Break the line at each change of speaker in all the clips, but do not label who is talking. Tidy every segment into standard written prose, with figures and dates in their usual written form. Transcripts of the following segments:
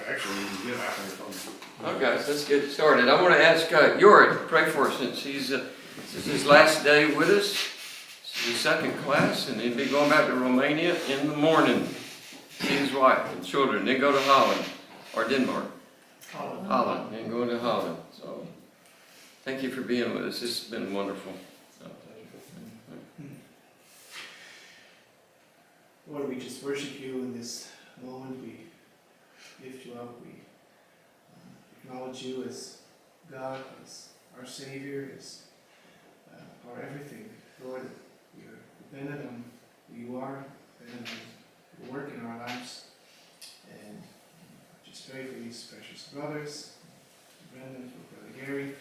Actually, you get after your
Okay, so let's get started. I want to ask Yorick to pray for us since this is his last day with us. This is his second class, and he'll be going back to Romania in the morning. See his wife and children. Then go to Holland or Denmark. Holland, and going to Holland. So, thank you for being with us. This has been wonderful.
Lord, we just worship you in this moment. We lift you up. We acknowledge you as God, as our Savior, as our everything. Lord, we are dependent on who you are, dependent on your work in our lives. And I just pray for these precious brothers, Brendan, for Brother Gary.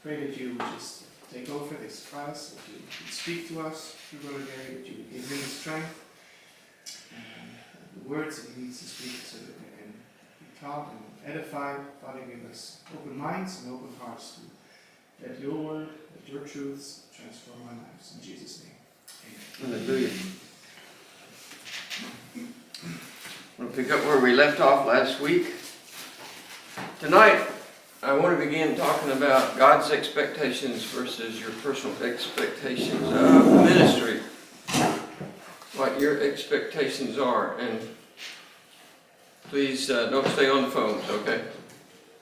Pray that you would just take over this class, that you would speak to us through Brother Gary, that you would give him strength and the words that he needs to speak so that they can be taught and edified. Father, give us open minds and open hearts to let your word, let your truths transform our lives. In Jesus' name, amen.
Hallelujah. We'll pick up where we left off last week. Tonight, I want to begin talking about God's expectations versus your personal expectations of ministry. What your expectations are. And please don't stay on the phones, okay?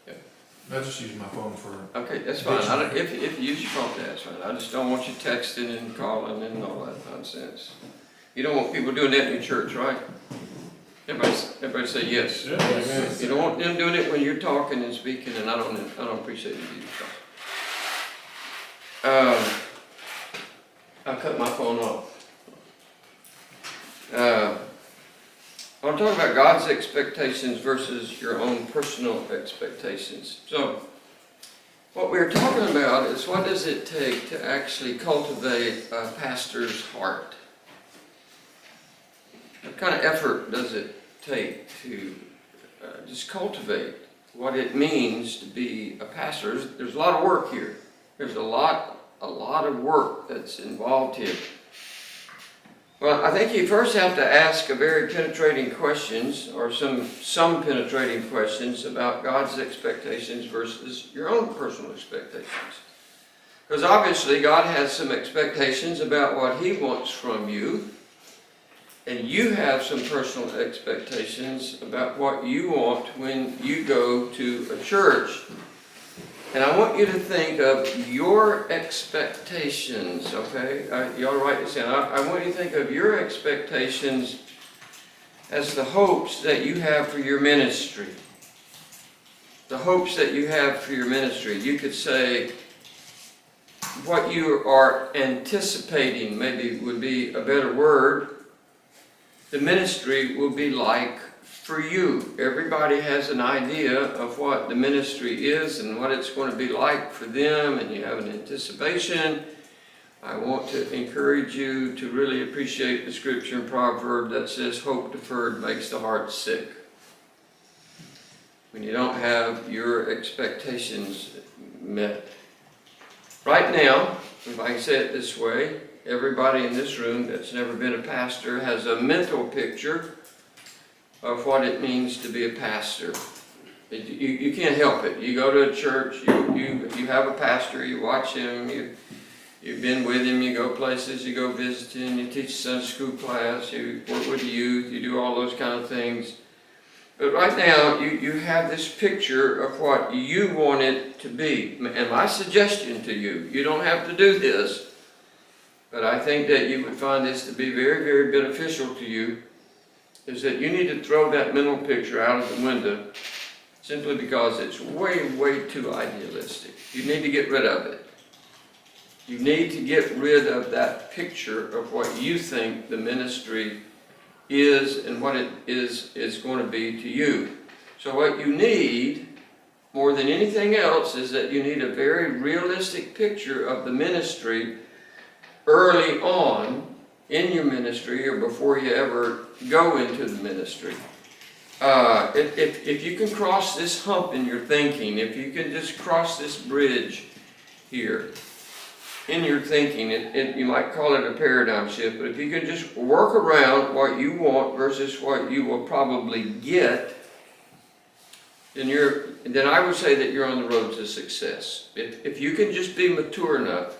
I just use my phone for.
Okay, that's fine. If you use your phone, that's fine. I just don't want you texting and calling and all that nonsense. You don't want people doing that in your church, right? Everybody say yes.
Yes.
You don't want them doing it when you're talking and speaking, and I don't appreciate it either. I'll cut my phone off. I want to talk about God's expectations versus your own personal expectations. So, what we're talking about is what does it take to actually cultivate a pastor's heart? What kind of effort does it take to just cultivate what it means to be a pastor? There's a lot of work here. There's a lot of work that's involved here. Well, I think you first have to ask a very penetrating questions, or some penetrating questions about God's expectations versus your own personal expectations. Because obviously God has some expectations about what He wants from you, and you have some personal expectations about what you want when you go to a church. And I want you to think of your expectations, okay? You ought to write this down. I want you to think of your expectations as the hopes that you have for your ministry. The hopes that you have for your ministry. You could say what you are anticipating, maybe would be a better word. The ministry will be like for you. Everybody has an idea of what the ministry is and what it's going to be like for them, and you have an anticipation. I want to encourage you to really appreciate the scripture in Proverbs that says, hope deferred makes the heart sick. When you don't have your expectations met. Right now, if I can say it this way, everybody in this room that's never been a pastor has a mental picture of what it means to be a pastor. You can't help it. You go to a church, you have a pastor, you watch him, you've been with him, you go places, you go visiting, you teach Sunday school class, you work with the youth, you do all those kind of things. But right now, you have this picture of what you want it to be. And my suggestion to you, you don't have to do this, but I think that you would find this to be very, very beneficial to you, is that you need to throw that mental picture out of the window simply because it's way, way too idealistic. You need to get rid of it. You need to get rid of that picture of what you think the ministry is and what it is going to be to you. So what you need, more than anything else, is that you need a very realistic picture of the ministry early on in your ministry or before you ever go into the ministry. If you can cross this hump in your thinking, if you can just cross this bridge here in your thinking, you might call it a paradigm shift, but if you can just work around what you want versus what you will probably get, then I would say that you're on the road to success. If you can just be mature enough,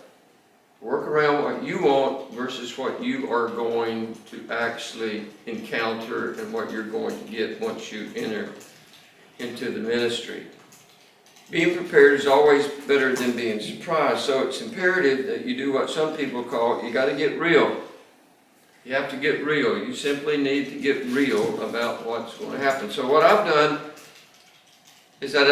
work around what you want versus what you are going to actually encounter and what you're going to get once you enter into the ministry. Being prepared is always better than being surprised, so it's imperative that you do what some people call, you got to get real. You have to get real. You simply need to get real about what's going to happen. So what I've done is that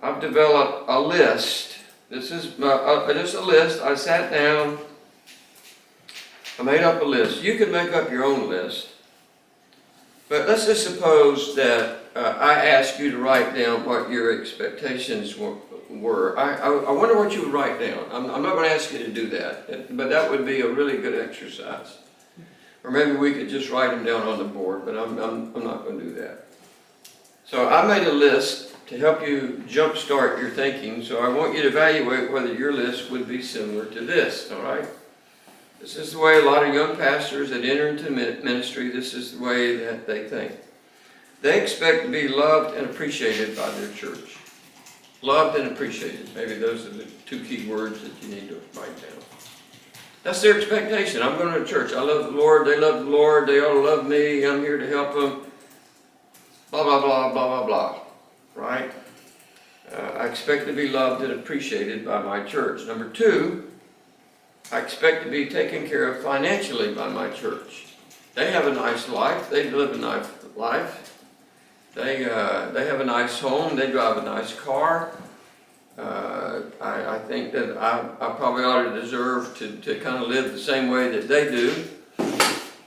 I've developed a list. This is just a list. I sat down, I made up a list. You can make up your own list. But let's just suppose that I ask you to write down what your expectations were. I wonder what you would write down. I'm not going to ask you to do that, but that would be a really good exercise. Or maybe we could just write them down on the board, but I'm not going to do that. So I made a list to help you jumpstart your thinking, so I want you to evaluate whether your list would be similar to this, all right? This is the way a lot of young pastors that enter into ministry, this is the way that they think. They expect to be loved and appreciated by their church. Loved and appreciated. Maybe those are the two key words that you need to write down. That's their expectation. I'm going to church. I love the Lord. They love the Lord. They all love me. I'm here to help them. Blah, blah, blah, blah, blah, blah. Right? I expect to be loved and appreciated by my church. Number two, I expect to be taken care of financially by my church. They have a nice life. They live a nice life. They have a nice home. They drive a nice car. I think that I probably ought to deserve to kind of live the same way that they do.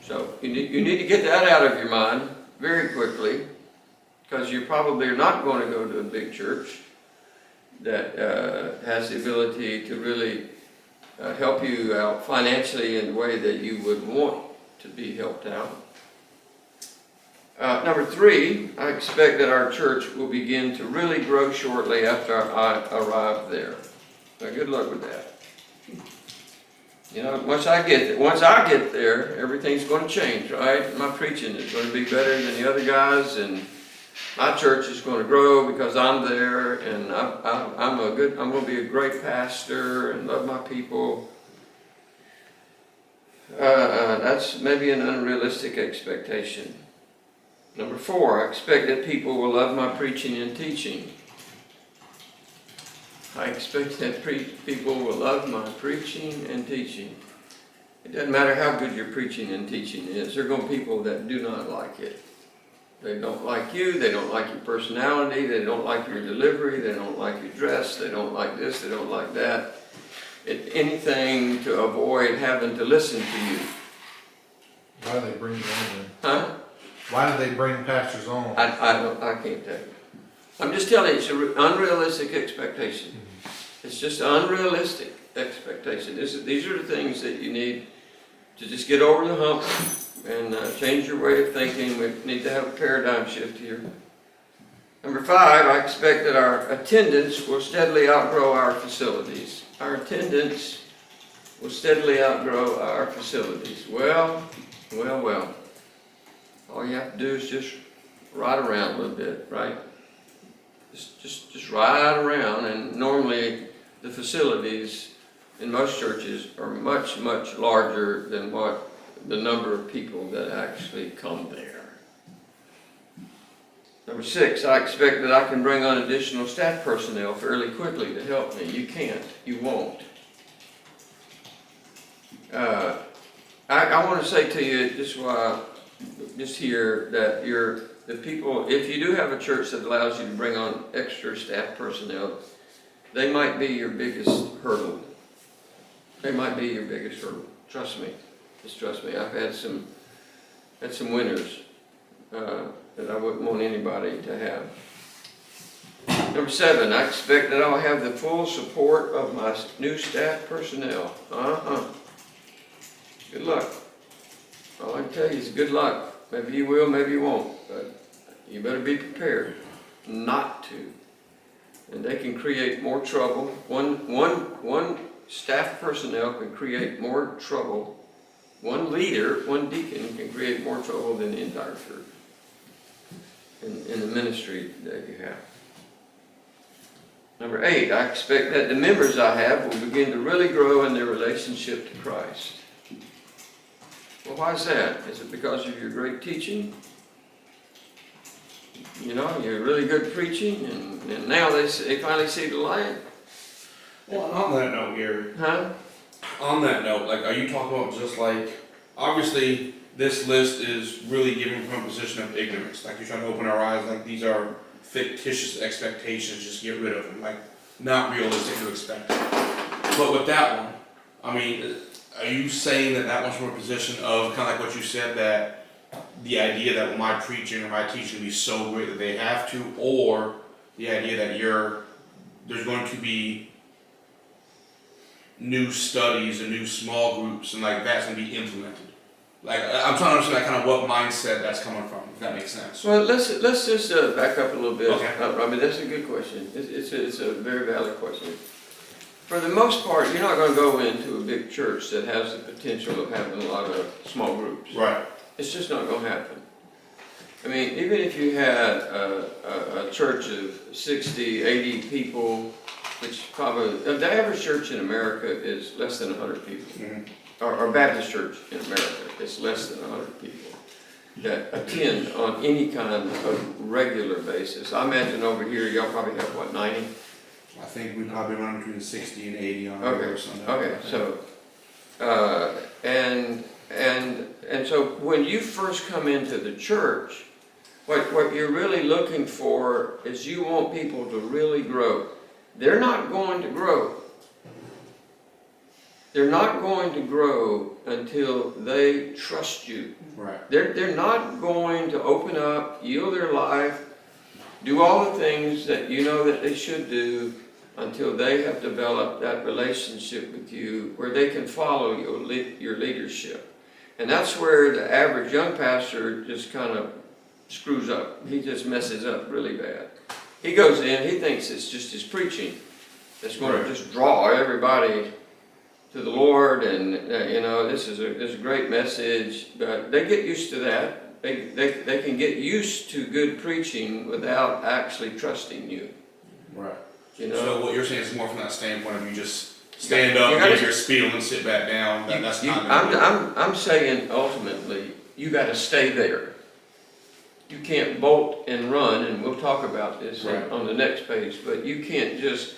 So you need to get that out of your mind very quickly, because you probably are not going to go to a big church that has the ability to really help you out financially in the way that you would want to be helped out. Number three, I expect that our church will begin to really grow shortly after I arrive there. Now, good luck with that. You know, once I get there, everything's going to change, right? My preaching is going to be better than the other guys, and my church is going to grow because I'm there, and I'm going to be a great pastor and love my people. That's maybe an unrealistic expectation. Number four, I expect that people will love my preaching and teaching. I expect that people will love my preaching and teaching. It doesn't matter how good your preaching and teaching is. There are going to be people that do not like it. They don't like you. They don't like your personality. They don't like your delivery. They don't like your dress. They don't like this. They don't like that. Anything to avoid having to listen to you.
Why do they bring you on then?
Huh?
Why do they bring pastors on?
I can't tell you. I'm just telling you, it's an unrealistic expectation. It's just an unrealistic expectation. These are the things that you need to just get over the hump and change your way of thinking. We need to have a paradigm shift here. Number five, I expect that our attendance will steadily outgrow our facilities. Our attendance will steadily outgrow our facilities. Well. All you have to do is just ride around a little bit, right? Just ride around, and normally the facilities in most churches are much, much larger than what the number of people that actually come there. Number six, I expect that I can bring on additional staff personnel fairly quickly to help me. You can't. You won't. I want to say to you just here that the people, if you do have a church that allows you to bring on extra staff personnel, they might be your biggest hurdle. They might be your biggest hurdle. Trust me. Just trust me. I've had some winners that I wouldn't want anybody to have. Number seven, I expect that I'll have the full support of my new staff personnel. Good luck. All I can tell you is good luck. Maybe you will, maybe you won't, but you better be prepared not to. And they can create more trouble. One staff personnel can create more trouble. One leader, one deacon can create more trouble than the entire church. in the ministry that you have. Number 8, I expect that the members I have will begin to really grow in their relationship to Christ. Well, why is that? Is it because of your great teaching? You know, you're really good preaching, and now they finally see the light?
Well, and on that note, Gary,
Huh?
on that note, like, are you talking about just like, obviously, this list is really given from a position of ignorance, like you're trying to open our eyes, like these are fictitious expectations, just get rid of them, like, not realistic to expect. But with that one, I mean, are you saying that that one's from a position of, kind of like what you said, that the idea that my preaching or my teaching will be so great that they have to, or the idea that there's going to be new studies and new small groups and like that's going to be implemented? Like, I'm trying to understand like, kind of what mindset that's coming from, if that makes sense.
Well, let's just back up a little bit.
Okay.
I mean, that's a good question. It's a very valid question. For the most part, you're not going to go into a big church that has the potential of having a lot of small groups.
Right.
It's just not going to happen. I mean, even if you had a church of 60, 80 people, which probably, the average church in America is less than 100 people.
Mm-hmm.
Or Baptist church in America is less than 100 people that attend on any kind of regular basis. I imagine over here, y'all probably have, what, 90?
I think we probably run between 60 and 80 on
Okay.
or something.
Okay, so, and so when you first come into the church, what you're really looking for is you want people to really grow. They're not going to grow. They're not going to grow until they trust you.
Right.
They're not going to open up, yield their life, do all the things that you know that they should do until they have developed that relationship with you where they can follow your leadership. And that's where the average young pastor just kind of screws up. He just messes up really bad. He goes in, he thinks it's just his preaching that's going to just draw everybody to the Lord, and you know, this is a great message, but they get used to that. They can get used to good preaching without actually trusting you.
Right.
You know?
So what you're saying is more from that standpoint of you just stand up,
gotta-
give your spiel, and sit back down. That's not.
I'm saying ultimately, you got to stay there. You can't bolt and run, and we'll talk about this
Right.
on the next page, but you can't just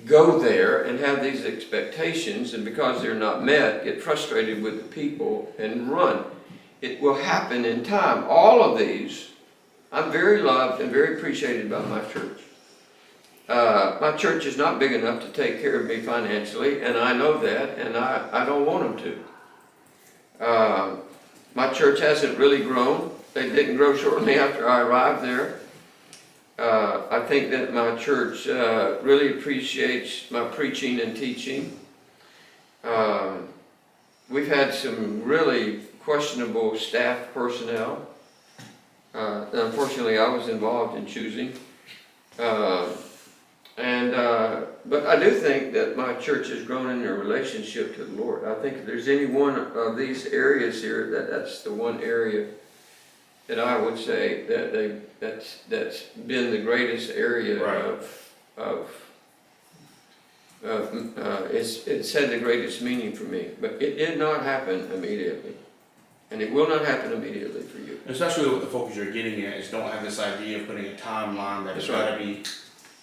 go there and have these expectations, and because they're not met, get frustrated with the people and run. It will happen in time. All of these, I'm very loved and very appreciated by my church. My church is not big enough to take care of me financially, and I know that, and I don't want them to. My church hasn't really grown. They didn't grow shortly after I arrived there. I think that my church really appreciates my preaching and teaching. We've had some really questionable staff personnel. Unfortunately, I was involved in choosing. But I do think that my church has grown in their relationship to the Lord. I think if there's any one of these areas here, that's the one area that I would say that that's been the greatest area it's had the greatest meaning for me. But it did not happen immediately, and it will not happen immediately for you.
And so that's really what the focus you're getting at is don't have this idea of putting a timeline that it's got to be.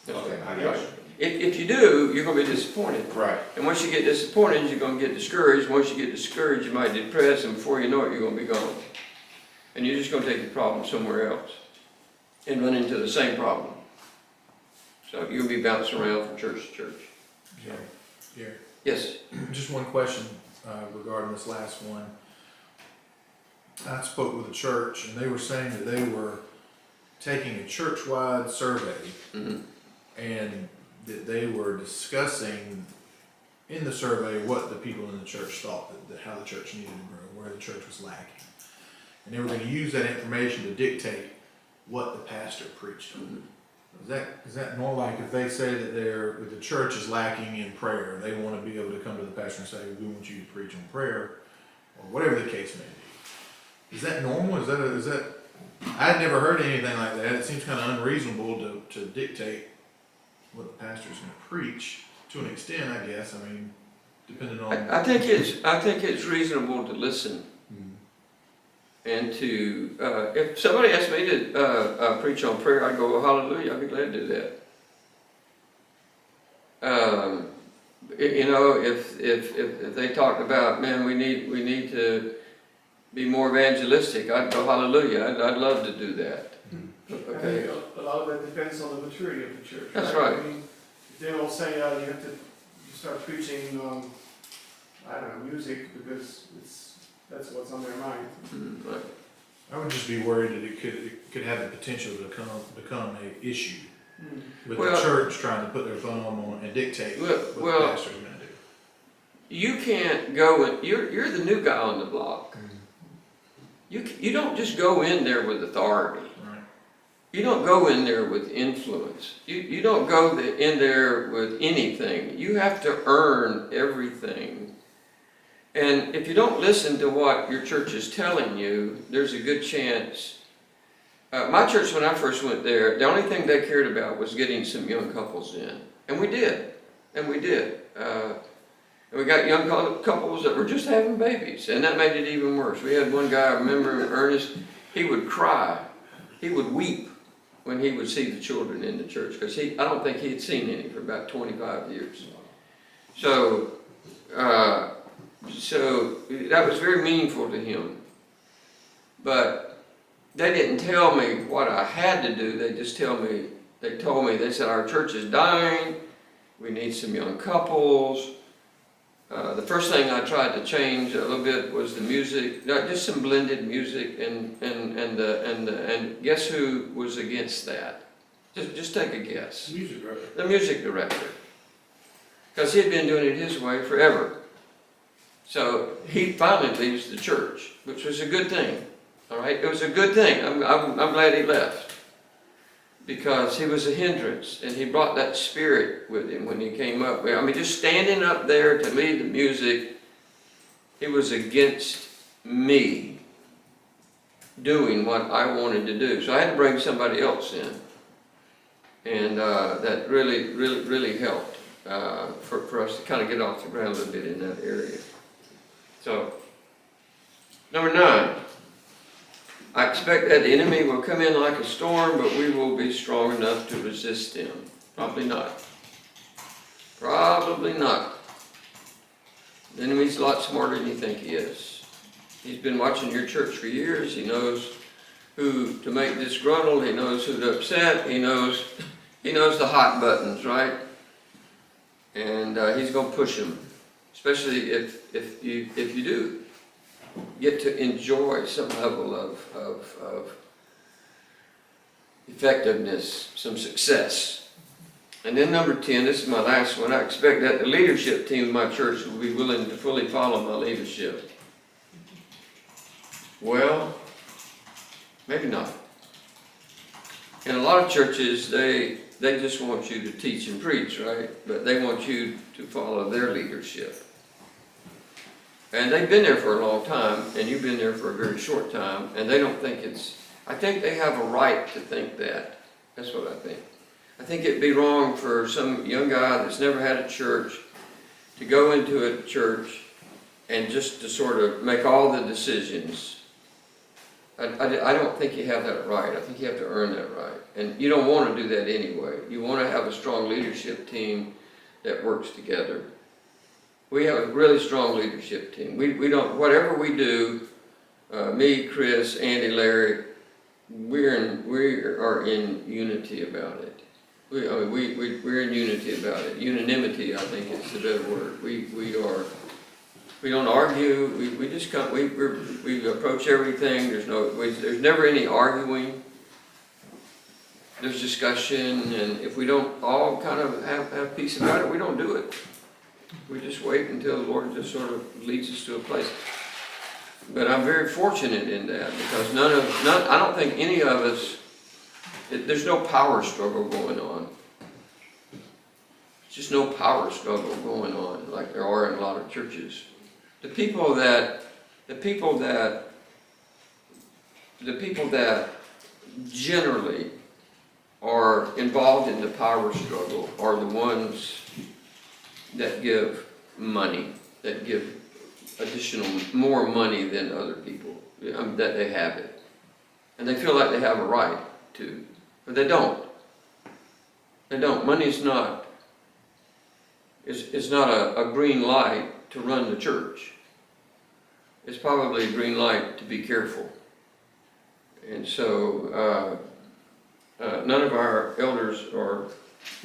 Okay, I got you.
If you do, you're going to be disappointed.
Right.
And once you get disappointed, you're going to get discouraged. Once you get discouraged, you might depress, and before you know it, you're going to be gone. And you're just going to take the problem somewhere else and run into the same problem. So you'll be bouncing around from church to church.
Yeah.
Yes?
Just one question regarding this last one. I spoke with a church, and they were saying that they were taking a church-wide survey,
Mm-hmm.
and that they were discussing in the survey what the people in the church thought, that how the church needed to grow, where the church was lacking. And they were going to use that information to dictate what the pastor preached on. Is that normal? Like if they say that if the church is lacking in prayer, they want to be able to come to the pastor and say, we want you to preach on prayer, or whatever the case may be. Is that normal? Is that I'd never heard anything like that. It seems kind of unreasonable to dictate what the pastor's going to preach to an extent, I guess. I mean, depending on.
I think it's reasonable to listen. And to, if somebody asked me to preach on prayer, I'd go, well, hallelujah, I'd be glad to do that. You know, if they talked about, man, we need to be more evangelistic, I'd go, hallelujah, I'd love to do that.
I
Okay.
think a lot of that depends on the maturity of the church.
That's right.
I mean, if they all say, you have to start preaching, I don't know, music, because that's what's on their mind.
Right.
I would just be worried that it could have the potential to become a issue with the church trying to put their thumb on and dictate what the pastor's going to do.
You can't go and you're the new guy on the block. You don't just go in there with authority.
Right.
You don't go in there with influence. You don't go in there with anything. You have to earn everything. And if you don't listen to what your church is telling you, there's a good chance. My church, when I first went there, the only thing they cared about was getting some young couples in. And we did. And we got young couples that were just having babies. And that made it even worse. We had one guy, I remember, Ernest, he would cry. He would weep when he would see the children in the church. Because I don't think he had seen any for about 25 years. So that was very meaningful to him. But they didn't tell me what I had to do. They told me, they said, our church is dying. We need some young couples. The first thing I tried to change a little bit was the music, just some blended music, and guess who was against that? Just take a guess.
Music director.
The music director. Because he had been doing it his way forever. So he finally leaves the church, which was a good thing. All right, it was a good thing. I'm glad he left, because he was a hindrance, and he brought that spirit with him when he came up. I mean, just standing up there to lead the music, he was against me doing what I wanted to do. So I had to bring somebody else in, and that really helped for us to kind of get off the ground a little bit in that area. So, number 9. I expect that the enemy will come in like a storm, but we will be strong enough to resist him. Probably not. Probably not. The enemy's a lot smarter than you think he is. He's been watching your church for years. He knows who to make disgruntled. He knows who to upset. He knows the hot buttons, right? And he's going to push them, especially if you do get to enjoy some level of effectiveness, some success. And then number 10, this is my last one. I expect that the leadership team of my church will be willing to fully follow my leadership. Well, maybe not. In a lot of churches, they just want you to teach and preach, right? But they want you to follow their leadership. And they've been there for a long time, and you've been there for a very short time, and they don't think I think they have a right to think that. That's what I think. I think it'd be wrong for some young guy that's never had a church to go into a church and just to sort of make all the decisions. I don't think you have that right. I think you have to earn that right. And you don't want to do that anyway. You want to have a strong leadership team that works together. We have a really strong leadership team. We don't, whatever we do, me, Chris, Andy, Larry, we are in unity about it. We're in unity about it. Unanimity, I think, is the better word. We don't argue. We just come. We approach everything. There's never any arguing. There's discussion, and if we don't all kind of have peace about it, we don't do it. We just wait until the Lord just sort of leads us to a place. But I'm very fortunate in that, because I don't think any of us, there's no power struggle going on. There's just no power struggle going on like there are in a lot of churches. The people that generally are involved in the power struggle are the ones that give money, that give more money than other people, that they have it. And they feel like they have a right to, but they don't. They don't. Money is not, it's not a green light to run the church. It's probably a green light to be careful. And so, none of our elders are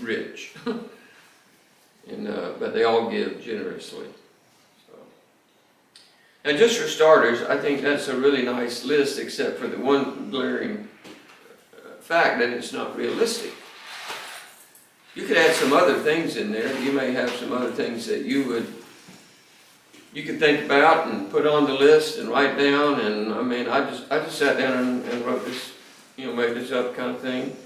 rich, but they all give generously. So. And just for starters, I think that's a really nice list, except for the one glaring fact that it's not realistic. You could add some other things in there. You may have some other things that you could think about and put on the list and write down. And I mean, I just sat down and wrote this, made this up kind of thing.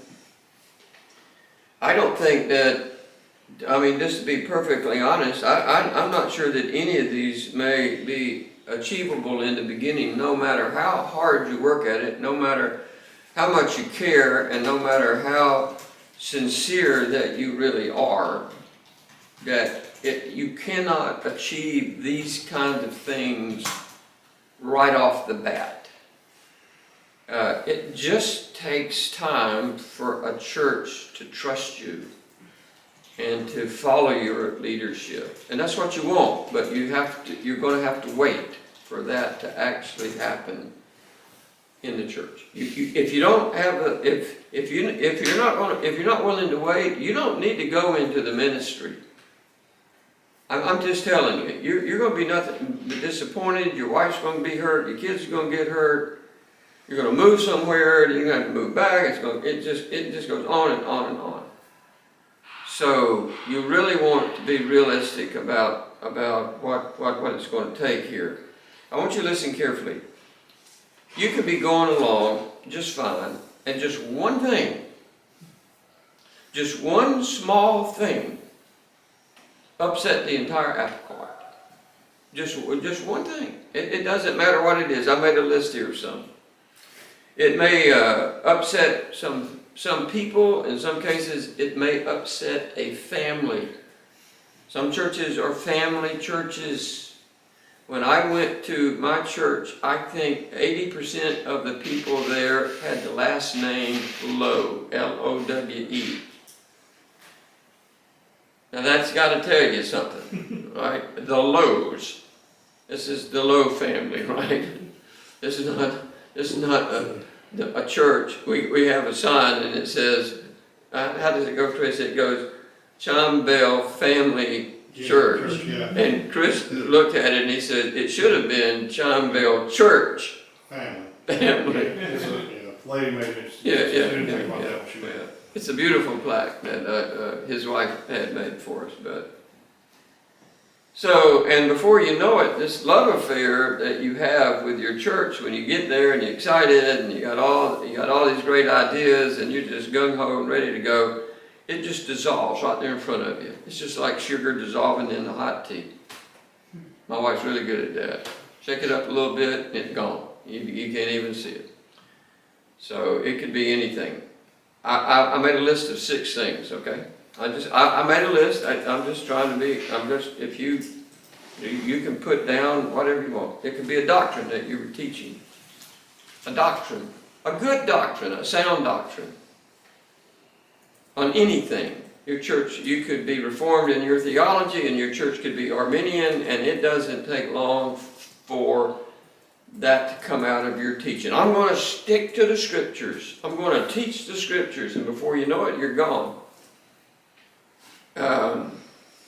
I don't think that, I mean, just to be perfectly honest, I'm not sure that any of these may be achievable in the beginning, no matter how hard you work at it, no matter how much you care, and no matter how sincere that you really are, that you cannot achieve these kinds of things right off the bat. It just takes time for a church to trust you and to follow your leadership. And that's what you want, but you're going to have to wait for that to actually happen in the church. If you don't have if you're not willing to wait, you don't need to go into the ministry. I'm just telling you, you're going to be nothing but disappointed. Your wife's going to be hurt. Your kids are going to get hurt. You're going to move somewhere. You're going to have to move back. It just goes on and on and on. So you really want to be realistic about what it's going to take here. I want you to listen carefully. You could be going along just fine, and just one thing, just one small thing, upset the entire apple cart. Just one thing. It doesn't matter what it is. I made a list here of some. It may upset some people. In some cases, it may upset a family. Some churches are family churches. When I went to my church, I think 80% of the people there had the last name Lowe, L-O-W-E. Now that's got to tell you something, right? The Lowes. This is the Lowe family, right? This is not a church. We have a sign and it says, how does it go, Chris? It goes, Chambell Family Church.
Yeah.
And Chris looked at it and he said, it should have been Chambell Church
Family.
Family.
Lady made it.
Yeah. It's a beautiful plaque that his wife had made for us. And before you know it, this love affair that you have with your church, when you get there and you're excited and you got all these great ideas and you're just gung-ho and ready to go, it just dissolves right there in front of you. It's just like sugar dissolving in the hot tea. My wife's really good at that. Shake it up a little bit, and it's gone. You can't even see it. So it could be anything. I made a list of 6 things, okay? I made a list. I'm just trying to be, if you can put down whatever you want. It could be a doctrine that you were teaching. A doctrine. A good doctrine, a sound doctrine. On anything. Your church, you could be Reformed in your theology, and your church could be Arminian, and it doesn't take long for that to come out of your teaching. I'm going to stick to the Scriptures. I'm going to teach the Scriptures, and before you know it, you're gone.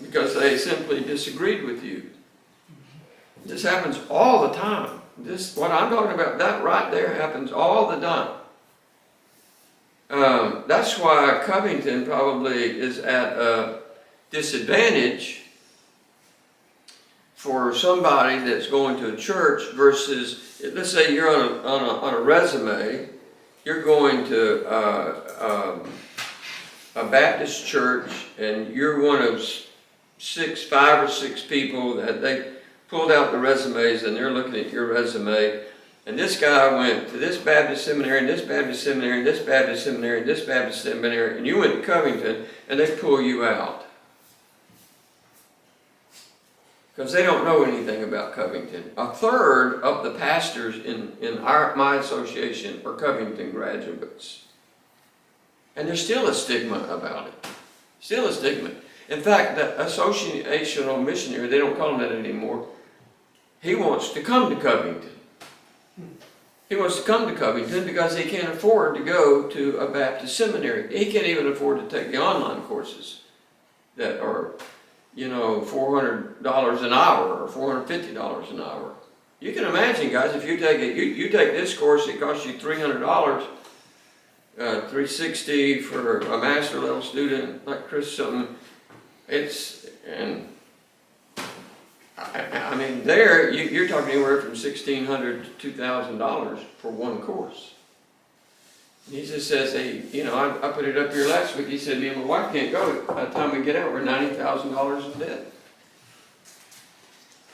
Because they simply disagreed with you. This happens all the time. What I'm talking about, that right there happens all the time. That's why Covington probably is at a disadvantage for somebody that's going to a church versus, let's say you're on a resume, you're going to a Baptist church and you're one of 5 or 6 people that they pulled out the resumes and they're looking at your resume And this guy went to this Baptist seminary, and this Baptist seminary, and this Baptist seminary, and this Baptist seminary, and you went to Covington, and they pull you out. Because they don't know anything about Covington. A third of the pastors in my association are Covington graduates. And there's still a stigma about it. Still a stigma. In fact, the associational missionary, they don't call him that anymore, he wants to come to Covington. He wants to come to Covington because he can't afford to go to a Baptist seminary. He can't even afford to take the online courses that are, $400 an hour or $450 an hour. You can imagine, guys, if you take it, you take this course, it costs you $300, $360 for a master level student like Chris something. I mean, there, you're talking anywhere from $1,600 to $2,000 for one course. He just says, hey, I put it up here last week. He said, me and my wife can't go. By the time we get out, we're $90,000 in debt.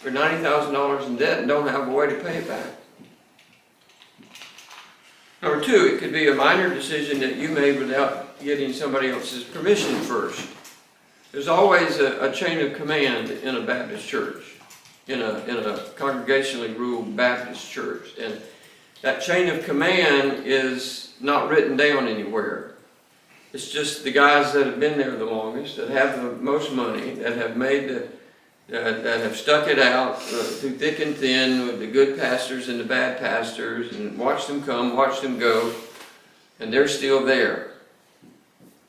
We're $90,000 in debt and don't have a way to pay it back. Number two, it could be a minor decision that you made without getting somebody else's permission first. There's always a chain of command in a Baptist church, in a congregationally ruled Baptist church. And that chain of command is not written down anywhere. It's just the guys that have been there the longest, that have the most money, that have that have stuck it out through thick and thin with the good pastors and the bad pastors, and watched them come, watched them go, and they're still there.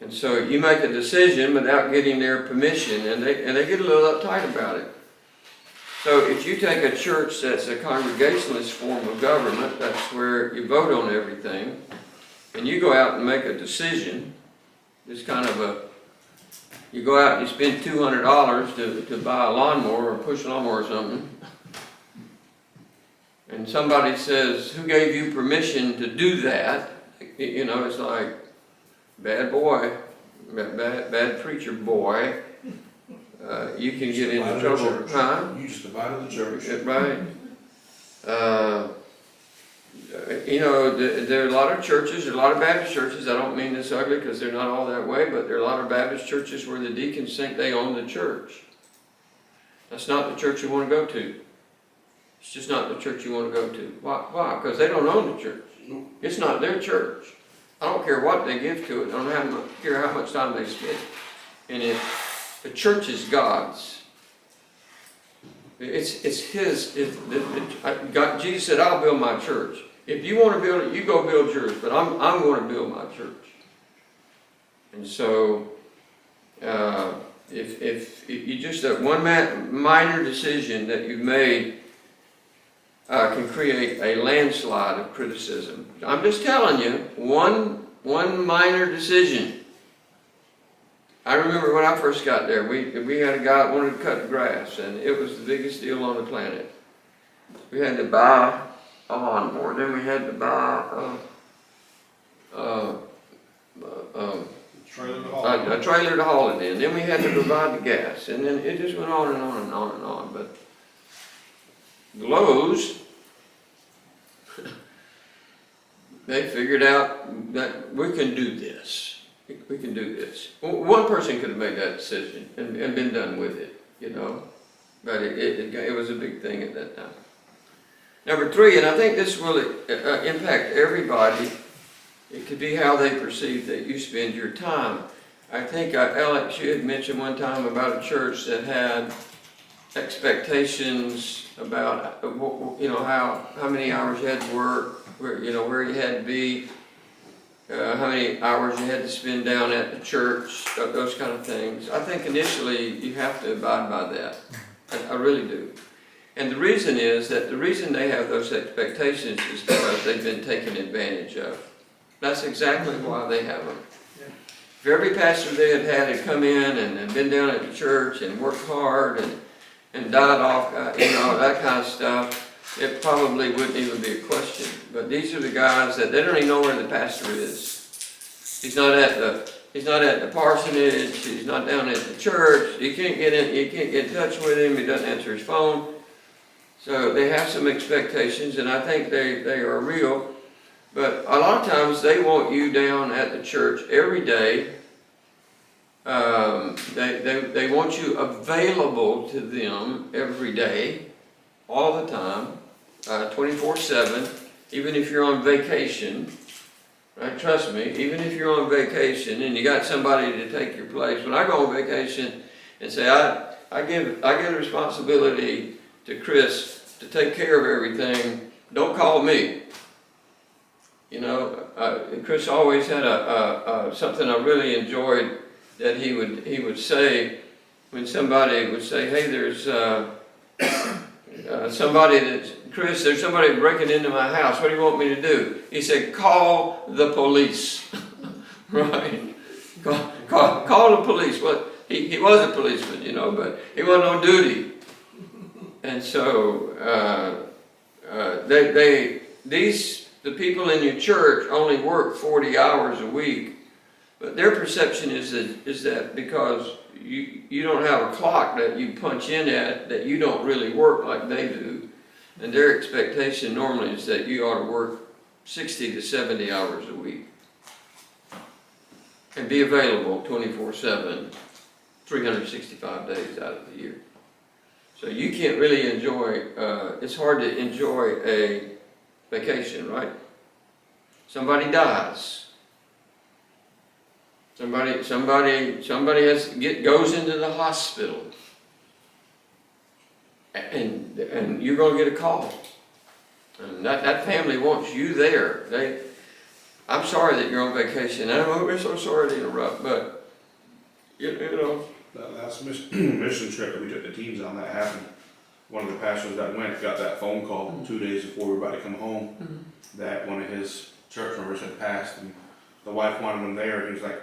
And so you make a decision without getting their permission, and they get a little uptight about it. So if you take a church that's a congregationalist form of government, that's where you vote on everything, and you go out and make a decision, it's kind of you go out and you spend $200 to buy a lawnmower or push lawnmower or something, and somebody says, who gave you permission to do that? It's like, bad boy, bad preacher boy, you can get into trouble. Huh?
You just divided the church.
Right. There are a lot of churches, there are a lot of Baptist churches. I don't mean this ugly because they're not all that way, but there are a lot of Baptist churches where the deacons think they own the church. That's not the church you want to go to. It's just not the church you want to go to. Why? Because they don't own the church. It's not their church. I don't care what they give to it. I don't care how much time they spend in it. The church is God's. It's His. Jesus said, "I'll build my church. If you want to build it, you go build yours. But I'm going to build my church." And so, if you just that one minor decision that you've made can create a landslide of criticism. I'm just telling you, one minor decision. I remember when I first got there, we had a guy that wanted to cut the grass, and it was the biggest deal on the planet. We had to buy a lawnmower, then we had to buy a trailer to haul it in, then we had to provide the gas, and then it just went on and on and on and on. But Lowe's, they figured out that we can do this. We can do this. One person could have made that decision and been done with it, but it was a big thing at that time. Number three, and I think this will impact everybody, it could be how they perceive that you spend your time. I think Alex, you had mentioned one time about a church that had expectations about, how many hours you had to work, where you had to be, how many hours you had to spend down at the church, those kind of things. I think initially you have to abide by that. I really do. And the reason is that the reason they have those expectations is because they've been taken advantage of. That's exactly why they have them. If every pastor they had come in and been down at the church and worked hard and died off, that kind of stuff, it probably wouldn't even be a question. But these are the guys that they don't even know where the pastor is. He's not at the parsonage. He's not down at the church. You can't get in touch with him. He doesn't answer his phone. So they have some expectations, and I think they are real. But a lot of times they want you down at the church every day. They want you available to them every day, all the time, 24/7, even if you're on vacation. Right? Trust me, even if you're on vacation and you got somebody to take your place. When I go on vacation and say, I give the responsibility to Chris to take care of everything, don't call me. You know, Chris always had something I really enjoyed that he would say when somebody would say, hey, there's Chris, there's somebody breaking into my house. What do you want me to do? He said, call the police. Right? Call the police. Well, he was a policeman, you know, but he wasn't on duty. And so the people in your church only work 40 hours a week, but their perception is that because you don't have a clock that you punch in at, that you don't really work like they do. And their expectation normally is that you ought to work 60 to 70 hours a week and be available 24/7, 365 days out of the year. So you can't really enjoy, it's hard to enjoy a vacation, right? Somebody dies. Somebody goes into the hospital. And you're going to get a call. And that family wants you there. I'm sorry that you're on vacation. We're so sorry to interrupt, but you know.
That last mission trip that we took the teams on, that happened. One of the pastors that went got that phone call 2 days before we were about to come home that one of his church members had passed, and the wife wanted him there, and he was like,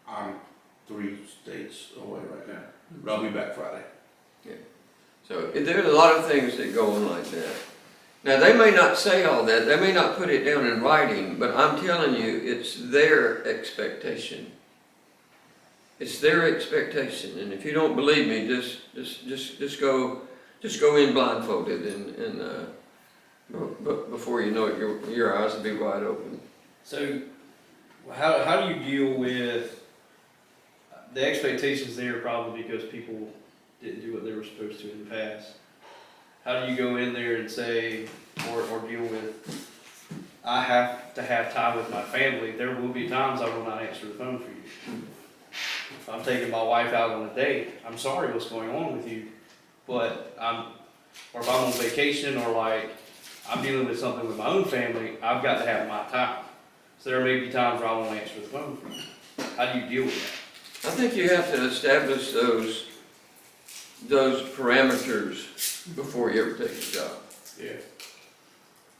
I'm 3 states away right now, but I'll be back Friday.
Yeah. So there's a lot of things that go on like that. Now they may not say all that, they may not put it down in writing, but I'm telling you, it's their expectation. It's their expectation, and if you don't believe me, just go in blindfolded, and before you know it, your eyes will be wide open.
So, how do you deal with the expectations there? Probably because people didn't do what they were supposed to in the past. How do you go in there and say, or deal with, I have to have time with my family. There will be times I will not answer the phone for you. If I'm taking my wife out on a date, I'm sorry what's going on with you, but or if I'm on vacation, or like I'm dealing with something with my own family, I've got to have my time. So there may be times where I won't answer the phone for you. How do you deal with that?
I think you have to establish those parameters before you ever take the job.
Yeah.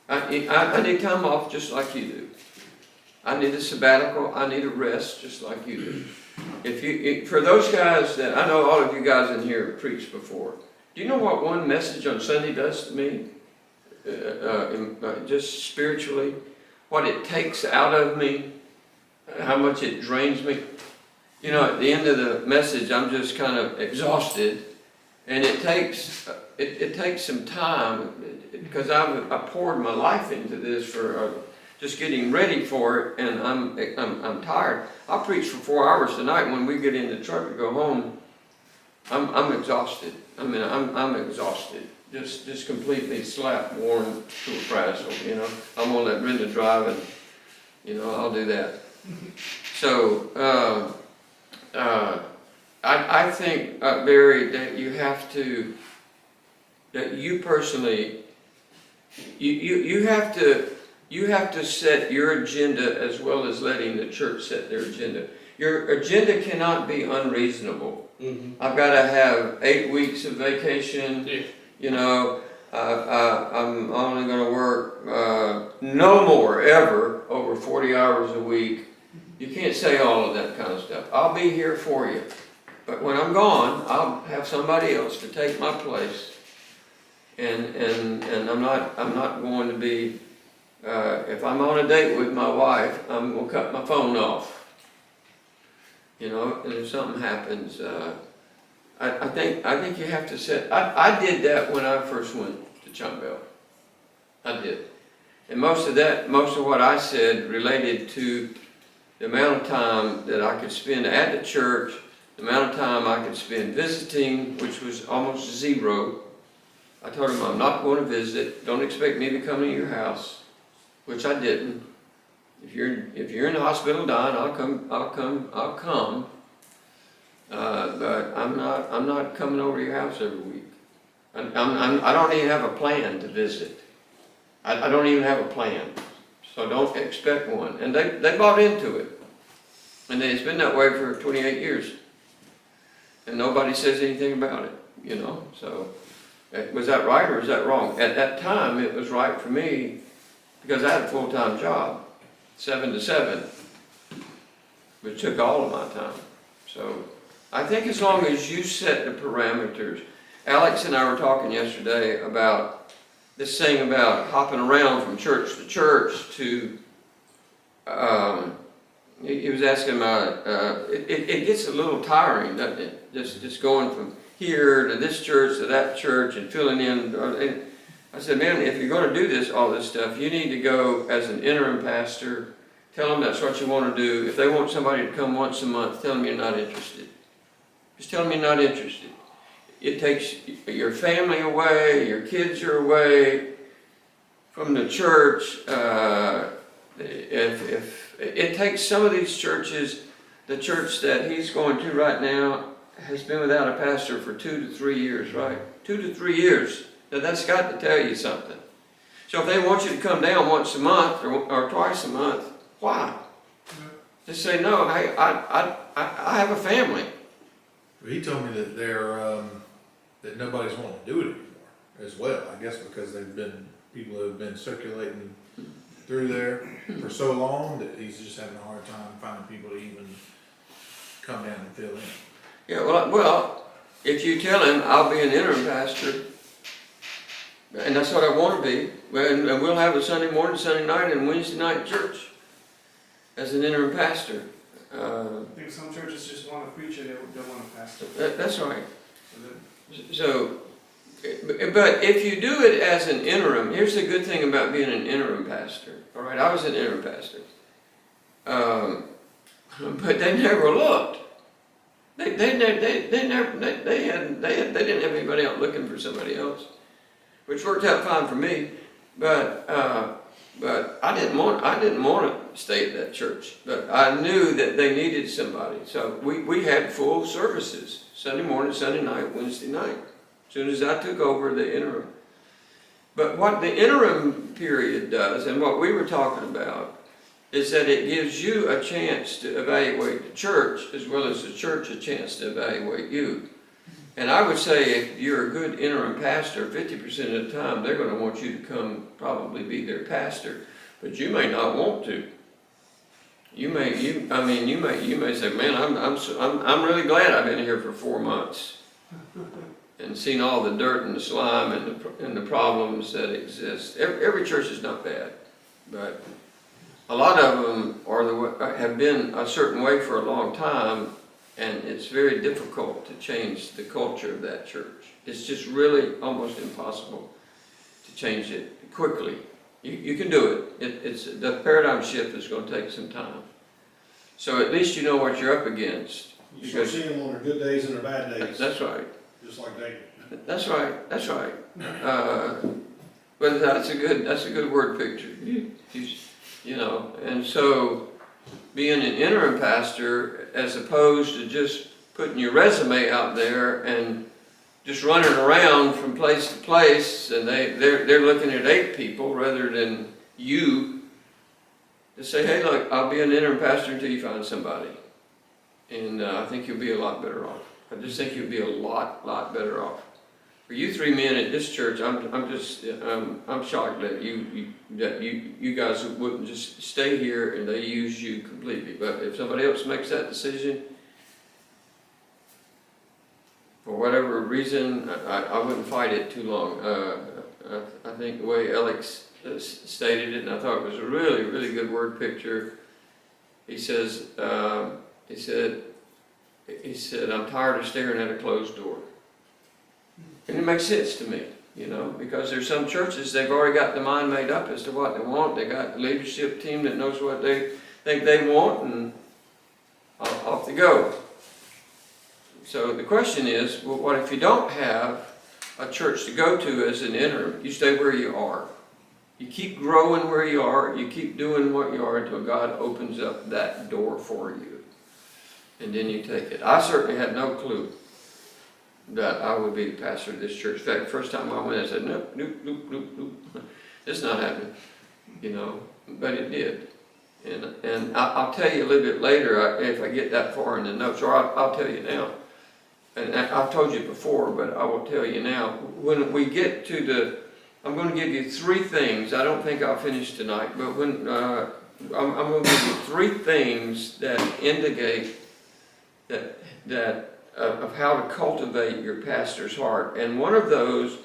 I need time off just like you do. I need a sabbatical. I need a rest just like you do. For those guys that, I know all of you guys in here have preached before. Do you know what one message on Sunday does to me? Just spiritually, what it takes out of me, how much it drains me. You know, at the end of the message, I'm just kind of exhausted, and it takes some time because I poured my life into this for just getting ready for it, and I'm tired. I'll preach for 4 hours tonight. When we get in the truck to go home, I'm exhausted. I mean, I'm exhausted. Just completely slapped, worn to a frazzle, you know. I'm gonna let Brenda drive, and you know, I'll do that. So I think, Barry, that you have to, that you personally, you have to set your agenda as well as letting the church set their agenda. Your agenda cannot be unreasonable. I've got to have 8 weeks of vacation.
Yeah.
You know, I'm only going to work no more ever over 40 hours a week. You can't say all of that kind of stuff. I'll be here for you, but when I'm gone, I'll have somebody else to take my place. And I'm not going to be. If I'm on a date with my wife, I'm going to cut my phone off. You know, and if something happens, I think you have to set. I did that when I first went to chime bell. I did. And most of what I said related to the amount of time that I could spend at the church, the amount of time I could spend visiting, which was almost zero. I told him I'm not going to visit. Don't expect me to come to your house, which I didn't. If you're in the hospital dying, I'll come. But I'm not coming over to your house every week. I don't even have a plan to visit. I don't even have a plan, so don't expect one. And they bought into it, and it's been that way for 28 years, and nobody says anything about it, you know. So, was that right or was that wrong? At that time, it was right for me because I had a full-time job, 7 to 7, which took all of my time. So, I think as long as you set the parameters. Alex and I were talking yesterday about this thing about hopping around from church to church to, he was asking about, it gets a little tiring, doesn't it? Just going from here to this church to that church and filling in. And I said, man, if you're going to do all this stuff, you need to go as an interim pastor. Tell them that's what you want to do. If they want somebody to come once a month, tell them you're not interested. Just tell them you're not interested. It takes your family away, your kids are away from the church. If it takes some of these churches, the church that he's going to right now has been without a pastor for 2 to 3 years, right? 2 to 3 years. Now that's got to tell you something. So if they want you to come down once a month or twice a month, why? Just say no. Hey, I have a family.
He told me that that nobody's wanting to do it anymore as well. I guess because people have been circulating through there for so long that he's just having a hard time finding people to even come down and fill in.
Yeah, well, if you tell him I'll be an interim pastor, and that's what I want to be, and we'll have a Sunday morning, Sunday night, and Wednesday night church as an interim pastor.
I think some churches just want a preacher, they don't want a pastor.
That's right. So, but if you do it as an interim, here's the good thing about being an interim pastor. All right, I was an interim pastor, but they never looked. They didn't have anybody out looking for somebody else, which worked out fine for me. But I didn't want to stay at that church. But I knew that they needed somebody, so we had full services. Sunday morning, Sunday night, Wednesday night. As soon as I took over the interim. But what the interim period does, and what we were talking about, is that it gives you a chance to evaluate the church as well as the church a chance to evaluate you. And I would say if you're a good interim pastor, 50% of the time they're going to want you to come probably be their pastor, but you may not want to. You may say, man, I'm really glad I've been here for 4 months and seen all the dirt and the slime and the problems that exist. Every church is not bad, but a lot of them have been a certain way for a long time, and it's very difficult to change the culture of that church. It's just really almost impossible to change it quickly. You can do it. It's the paradigm shift is going to take some time. So at least you know what you're up against.
You start seeing them on their good days and their bad days.
That's right.
Just like David.
That's right. That's right. But that's a good word picture. You know, and so being an interim pastor, as opposed to just putting your resume out there and just running around from place to place, and they're looking at 8 people rather than you, to say, hey, look, I'll be an interim pastor until you find somebody, and I think you'll be a lot better off. I just think you'll be a lot better off. For you 3 men at this church, I'm shocked that you guys wouldn't just stay here and they use you completely. But if somebody else makes that decision, for whatever reason, I wouldn't fight it too long. I think the way Alex stated it, and I thought it was a really good word picture. He said, I'm tired of staring at a closed door. And it makes sense to me. You know, because there's some churches, they've already got the mind made up as to what they want. They got the leadership team that knows what they think they want, and off they go. So the question is, well, what if you don't have a church to go to as an interim? You stay where you are. You keep growing where you are. You keep doing what you are until God opens up that door for you. And then you take it. I certainly had no clue that I would be the pastor of this church. In fact, the first time I went, I said, nope, nope, nope, nope, nope. It's not happening, you know, but it did. And I'll tell you a little bit later if I get that far in the notes, or I'll tell you now. And I've told you before, but I will tell you now. When we get to I'm going to give you 3 things. I don't think I'll finish tonight, but when I'm going to give you 3 things that indicate that of how to cultivate your pastor's heart. And one of those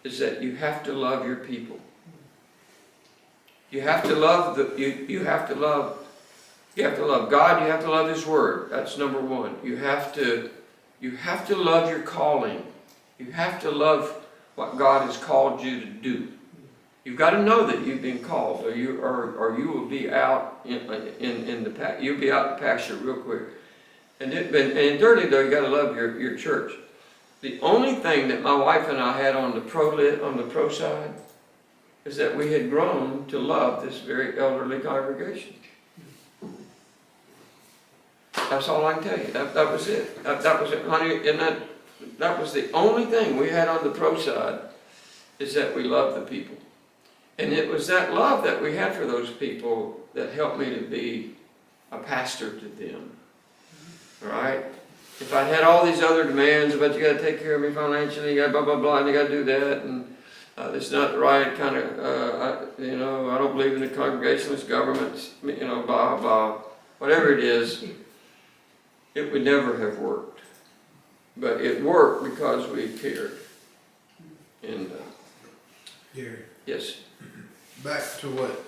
is that you have to love your people. You have to love you have to love God, you have to love His Word. That's number 1. You have to love your calling. You have to love what God has called you to do. You've got to know that you've been called, or you will be out in the you'll be out in the pasture real quick. And thirdly, though, you got to love your church. The only thing that my wife and I had on the pro side is that we had grown to love this very elderly congregation. That's all I can tell you. That was it. That was it, honey. And that was the only thing we had on the pro side, is that we loved the people. And it was that love that we had for those people that helped me to be a pastor to them. All right? If I had all these other demands about you got to take care of me financially, you got blah, blah, blah, and you got to do that, and it's not the right kind of, I don't believe in the Congregationalist government, blah, blah, whatever it is, it would never have worked. But it worked because we cared. And,
Gary,
yes.
back to what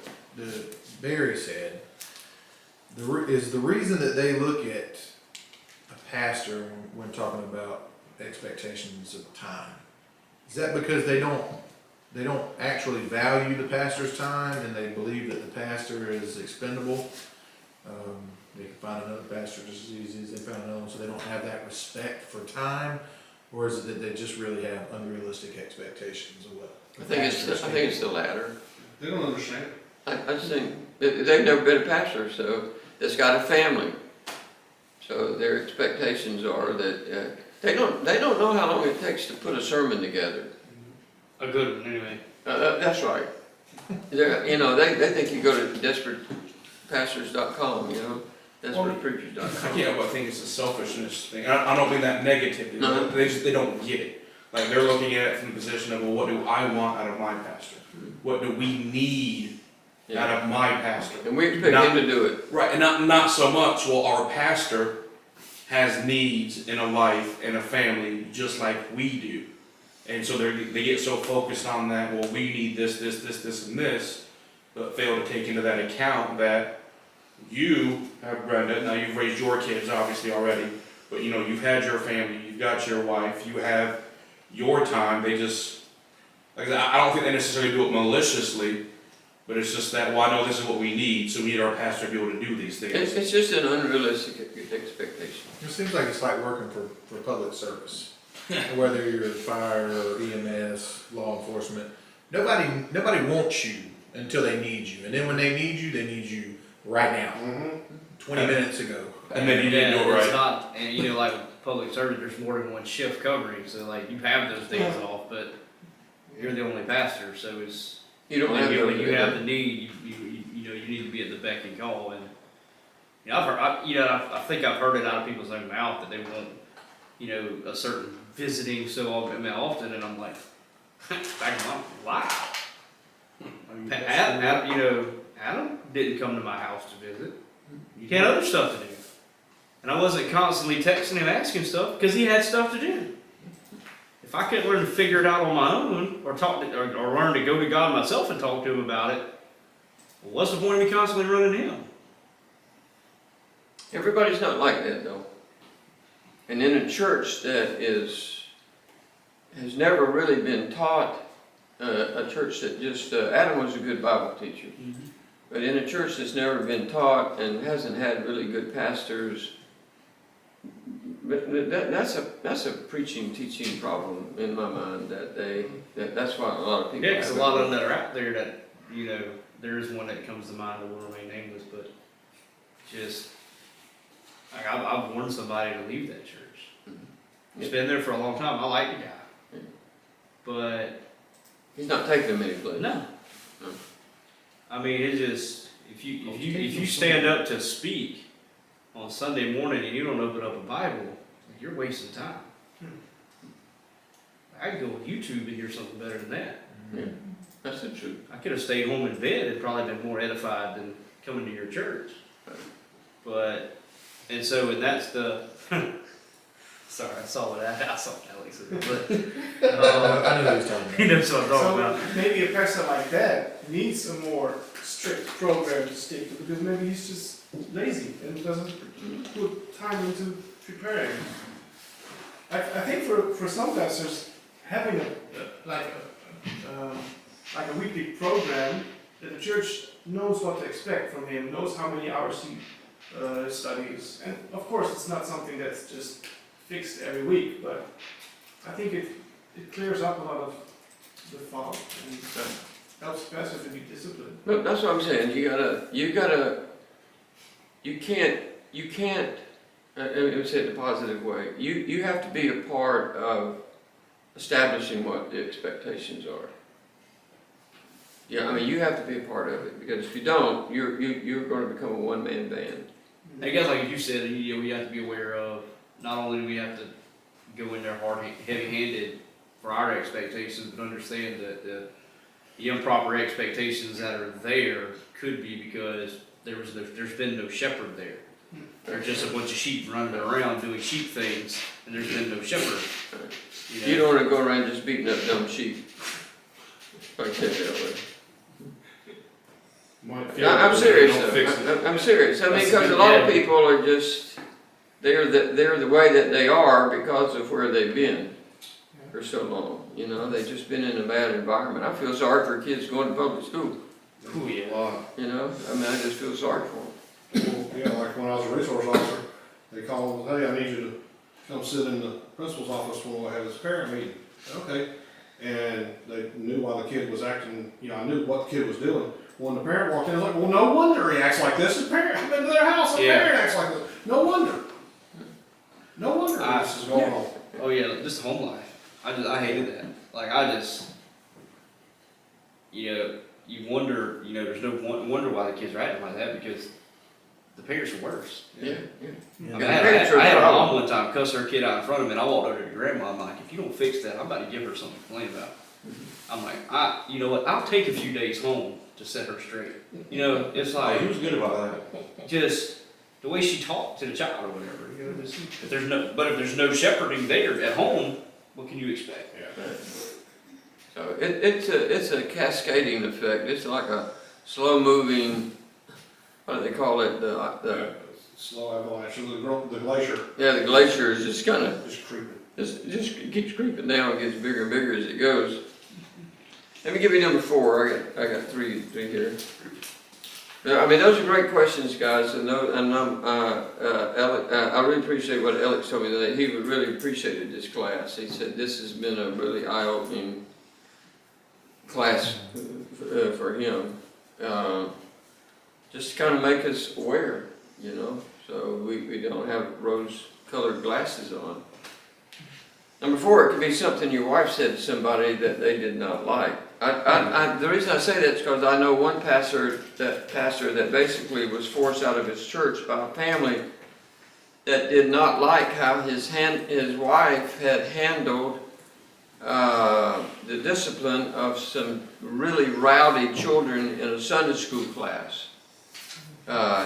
Barry said, is the reason that they look at a pastor when talking about expectations of time, is that because they don't actually value the pastor's time and they believe that the pastor is expendable? They can find another pastor just as easy as they found another one, so they don't have that respect for time? Or is it that they just really have unrealistic expectations of what?
I think it's the latter.
They don't understand.
I just think they've never been a pastor, so it's got a family. So their expectations are that they don't know how long it takes to put a sermon together.
A good one, anyway.
That's right. They think you go to desperatePastors.com, desperatepreachers.com.
I can't help but think it's a selfishness thing. I don't mean that negatively.
No.
They don't get it. Like, they're looking at it from the position of, well, what do I want out of my pastor? What do we need out of my pastor?
And we expect him to do it.
Right, and not so much, well, our pastor has needs in a life and a family just like we do. And so they get so focused on that, well, we need this, and this, but fail to take into that account that you have Brenda, now you've raised your kids obviously already, but you've had your family, you've got your wife, you have your time. They just, like I said, I don't think they necessarily do it maliciously, but it's just that, well, I know this is what we need, so we need our pastor to be able to do these things.
It's just an unrealistic expectation.
It seems like it's like working for public service. Whether you're fire or EMS, law enforcement, nobody wants you until they need you, and then when they need you right now, 20 minutes ago.
And then you didn't do it right.
It's not, and like with public service, there's more than one shift covering, so like you have those days off, but you're the only pastor, so it's
You don't have
when you
to.
have the need, you need to be at the beck and call. And I've heard, I think I've heard it out of people's own mouth that they want a certain visiting so often, and I'm like, back in wow. Adam didn't come to my house to visit. He had other stuff to do. And I wasn't constantly texting him asking stuff because he had stuff to do. If I couldn't learn to figure it out on my own or learn to go to God myself and talk to him about it, well, what's the point of me constantly running to him?
Everybody's not like that though. And in a church that is has never really been taught, a church that just, Adam was a good Bible teacher. But in a church that's never been taught and hasn't had really good pastors, that's a preaching, teaching problem in my mind, that's why a lot of people.
Yeah, 'cause
have
a lot
it.
of them that are out there that, you know, there is one that comes to mind that will remain nameless, but just, like, I've warned somebody to leave that church. He's been there for a long time, I like the guy. But,
He's not taking them any place.
no.
No.
I mean, it just, if you stand up to speak on Sunday morning and you don't open up a Bible, you're wasting time. I could go on YouTube and hear something better than that.
Yeah, that's the truth.
I could have stayed home in bed and probably been more edified than coming to your church. But, and that's the, sorry, I saw Alex said, but,
I know who he's talking about.
he knows what I'm talking about.
So maybe a pastor like that needs a more strict program to stick to, because maybe he's just lazy and doesn't put time into preparing. I think for some pastors, having like a weekly program that the church knows what to expect from him, knows how many hours he studies, and of course it's not something that's just fixed every week, but I think it clears up a lot of the fog and helps pastors to be disciplined.
But that's what I'm saying, you can't, let me say it the positive way, you have to be a part of establishing what the expectations are. Yeah, I mean, you have to be a part of it, because if you don't, you're gonna become a one-man band.
I guess like you said, we have to be aware of, not only do we have to go in there heavy-handed for our expectations, but understand that the improper expectations that are there could be because there's been no shepherd there. There's just a bunch of sheep running around doing sheep things, and there's been no shepherd. You know?
You don't wanna go around just beating up dumb sheep. If I can say it that way. No, I'm serious though. I'm serious. I mean, because a lot of people are just, they're the way that they are because of where they've been for so long. You know, they've just been in a bad environment. I feel sorry for kids going to public school.
Oh, yeah.
You know, I mean, I just feel sorry for them.
Well, yeah, like when I was a resource officer, they called, hey, I need you to come sit in the principal's office when we have this parent meeting. Okay. And they knew why the kid was acting, I knew what the kid was doing. When the parent walked in, I was like, well, no wonder he acts like this. The parent, I've been to their house, the parent acts like this. No wonder. No wonder this is going on.
Oh yeah, just home life. I hated that. Like you wonder, there's no wonder why the kids are acting like that because the parents are worse.
Yeah.
I mean, I had a mom one time cuss her kid out in front of me, and I walked over to grandma. I'm like, if you don't fix that, I'm about to give her something to complain about. I'm like, you know what? I'll take a few days home to set her straight. It's
Oh,
like
he was good about that.
just the way she talked to the child or whatever. Just, if there's no shepherding there at home, what can you expect?
So it's a cascading effect. It's like a slow moving, what do they call it? The
Slow avalanche, the glacier.
Yeah, the glacier is just kind of,
Just creeping.
just keeps creeping down, it gets bigger and bigger as it goes. Let me give you number 4, I got three here. I mean, those are great questions, guys, and I really appreciate what Alex told me today. He really appreciated this class. He said this has been a really eye-opening class for him. Just to kind of make us aware, so we don't have rose-colored glasses on. Number 4, it could be something your wife said to somebody that they did not like. The reason I say that is because I know one pastor that basically was forced out of his church by a family that did not like how his wife had handled the discipline of some really rowdy children in a Sunday school class.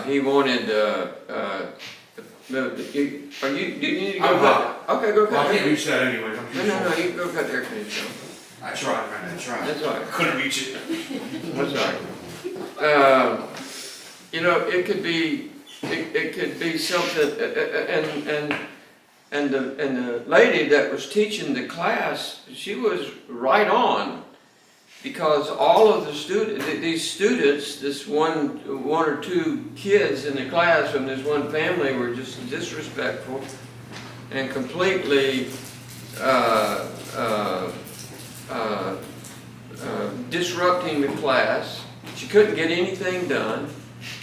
He wanted, do you need to go cut? Okay, go
Well, I
cut.
can't reach that anyway.
No, you can go cut the air conditioner.
I tried, man, I tried.
That's all right.
Couldn't reach it.
That's all right. It could be something, and And the lady that was teaching the class, she was right on. Because all of these students, this one or two kids in the class from this one family were just disrespectful and completely disrupting the class. She couldn't get anything done.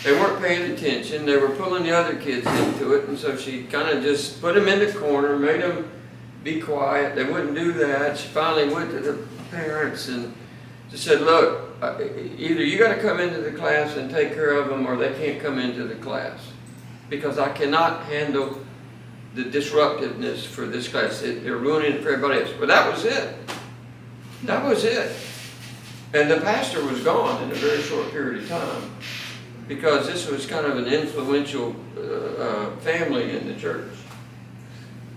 They weren't paying attention. They were pulling the other kids into it, and so she kind of just put them in the corner, made them be quiet. They wouldn't do that. She finally went to the parents and just said, look, either you got to come into the class and take care of them, or they can't come into the class, because I cannot handle the disruptiveness for this class. They're ruining it for everybody else. But that was it. That was it. And the pastor was gone in a very short period of time, because this was kind of an influential family in the church.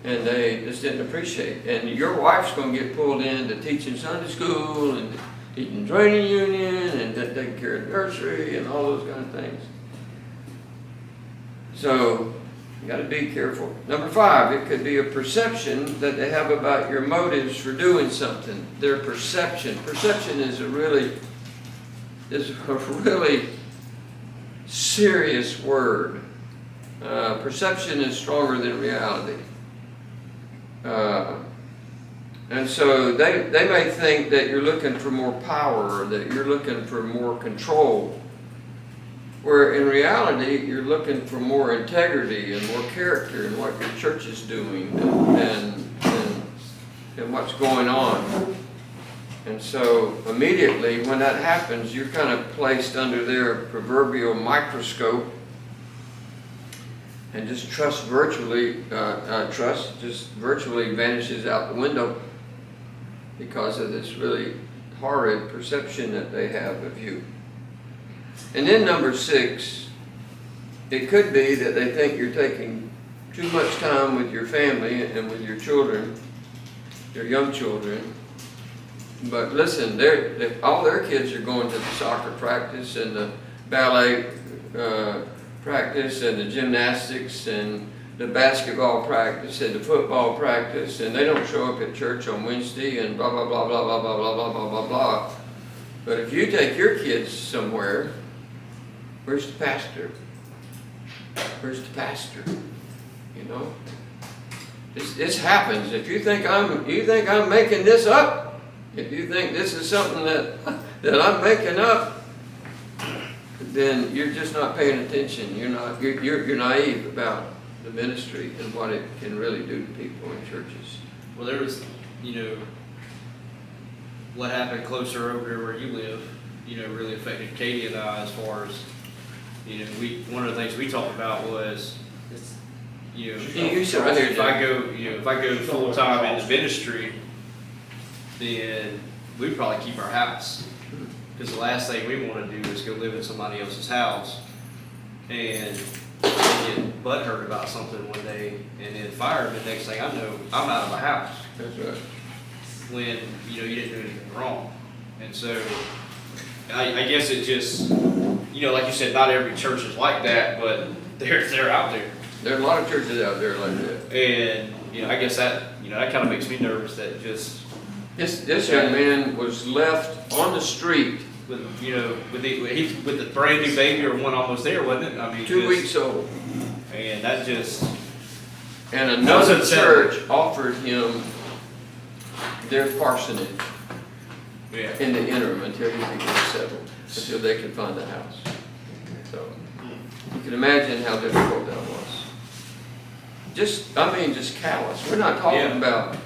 And they just didn't appreciate it. And your wife's going to get pulled into teaching Sunday school and teaching training union and taking care of nursery and all those kind of things. So you got to be careful. Number 5, it could be a perception that they have about your motives for doing something. Their perception. Perception is a really serious word. Perception is stronger than reality. And so they may think that you're looking for more power, or that you're looking for more control, where in reality you're looking for more integrity and more character in what your church is doing and what's going on. And so immediately when that happens, you're kind of placed under their proverbial microscope, and just trust just virtually vanishes out the window because of this really horrid perception that they have of you. And then number 6, it could be that they think you're taking too much time with your family and with your children, your young children. But listen, all their kids are going to the soccer practice and the ballet practice and the gymnastics and the basketball practice and the football practice, and they don't show up at church on Wednesday and blah, blah, blah, blah, blah, blah, blah, blah, blah, blah, blah. But if you take your kids somewhere, where's the pastor? Where's the pastor? You know? This happens. If you think I'm making this up, if you think this is something that I'm making up, then you're just not paying attention. You're naive about the ministry and what it can really do to people in churches.
Well, there was, what happened closer over here where you live, really affected Katie and I as far as, one of the things we talked about was,
You sit right here,
if I go full time into ministry, then we'd probably keep our house. Because the last thing we want to do is go live in somebody else's house and get butthurt about something one day and then fire them. The next thing I know, I'm out of the house.
That's right.
When you didn't do anything wrong. And so I guess it just, like you said, not every church is like that, but they're out there.
There are a lot of churches out there like that.
And I guess that that kind of makes me nervous that just
this young man was left on the street
with the brand new baby or one almost there, wasn't it? I mean,
2 weeks old.
And that just,
and another church offered him their parsonage in the interim until he could get settled, until they could find a house. So you can imagine how difficult that was. Just callous. We're not talking about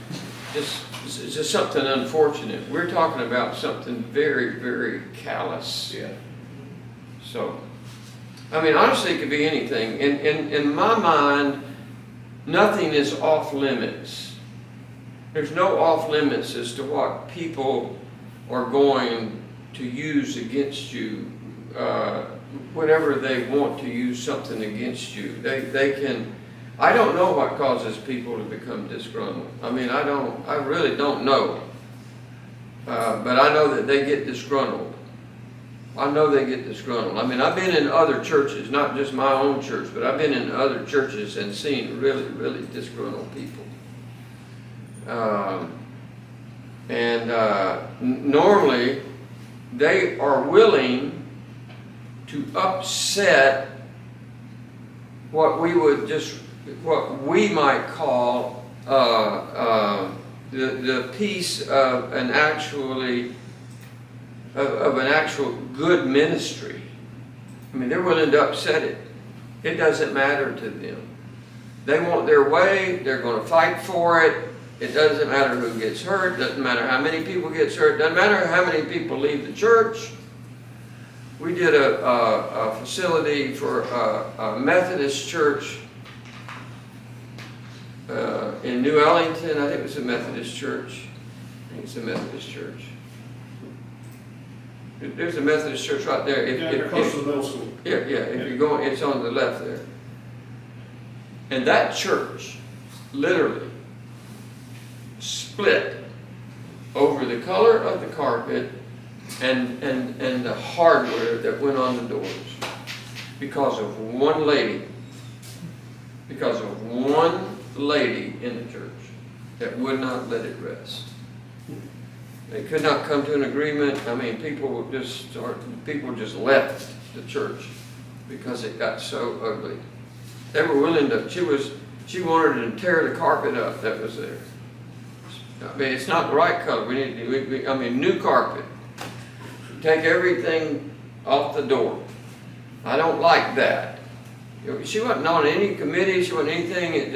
just something unfortunate. We're talking about something very, very callous.
yeah.
So, honestly, it could be anything. In my mind, nothing is off limits. There's no off limits as to what people are going to use against you. Whenever they want to use something against you, they can. I don't know what causes people to become disgruntled. I really don't know. But I know that they get disgruntled I know they get disgruntled. I mean, I've been in other churches, not just my own church, but I've been in other churches and seen really, really disgruntled people. Normally, they are willing to upset what we might call the peace of an actual good ministry. I mean, they're willing to upset it. It doesn't matter to them. They want their way. They're going to fight for it. It doesn't matter who gets hurt. Doesn't matter how many people gets hurt. Doesn't matter how many people leave the church. We did a facility for a Methodist church in New Ellington. I think it was a Methodist church. There's a Methodist church right there.
They're close to the middle school.
Yeah. If you're going, it's on the left there. And that church literally split over the color of the carpet and the hardware that went on the doors because of one lady in the church that would not let it rest. They could not come to an agreement. I mean, people just left the church because it got so ugly. They were willing to, she wanted to tear the carpet up that was there. I mean, it's not the right color. We need, new carpet. Take everything off the door. I don't like that. She wasn't on any committee. She wasn't anything.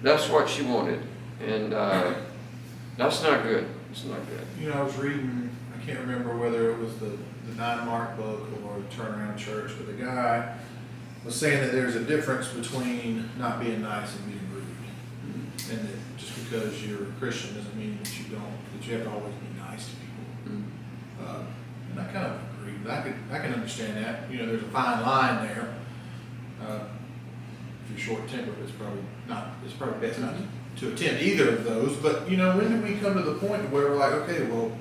That's what she wanted. And that's not good. It's not good.
You know, I was reading, I can't remember whether it was the 9 Mark book or the Turnaround Church, but the guy was saying that there's a difference between not being nice and being rude. And that just because you're a Christian doesn't mean that you have to always be nice to people. And I kind of agree. I can understand that. You know, there's a fine line there. If you're short-tempered, it's probably best not to attempt either of those. But, you know, when do we come to the point where we're like, okay, well,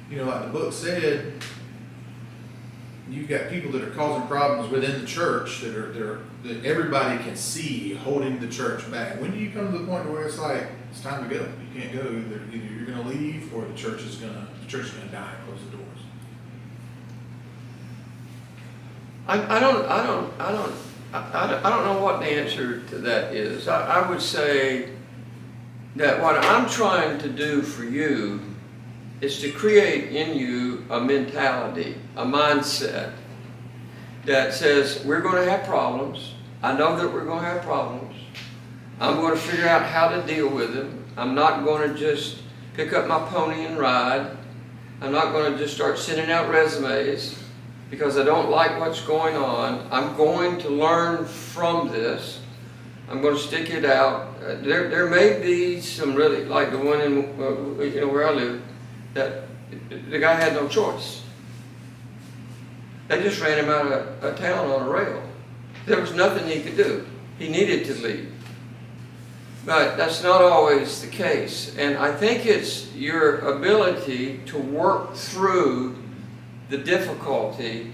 you know, like the book said, you've got people that are causing problems within the church that everybody can see holding the church back. When do you come to the point where it's like, it's time to go? You can't go. Either you're going to leave or the church is going to die and close the doors.
I don't know what the answer to that is. I would say that what I'm trying to do for you is to create in you a mentality, a mindset that says we're going to have problems. I know that we're going to have problems. I'm going to figure out how to deal with them. I'm not going to just pick up my pony and ride. I'm not going to just start sending out resumes because I don't like what's going on. I'm going to learn from this. I'm going to stick it out. There may be some really, like the one in where I live, that the guy had no choice. They just ran him out of town on a rail. There was nothing he could do. He needed to leave. But that's not always the case. And I think it's your ability to work through the difficulty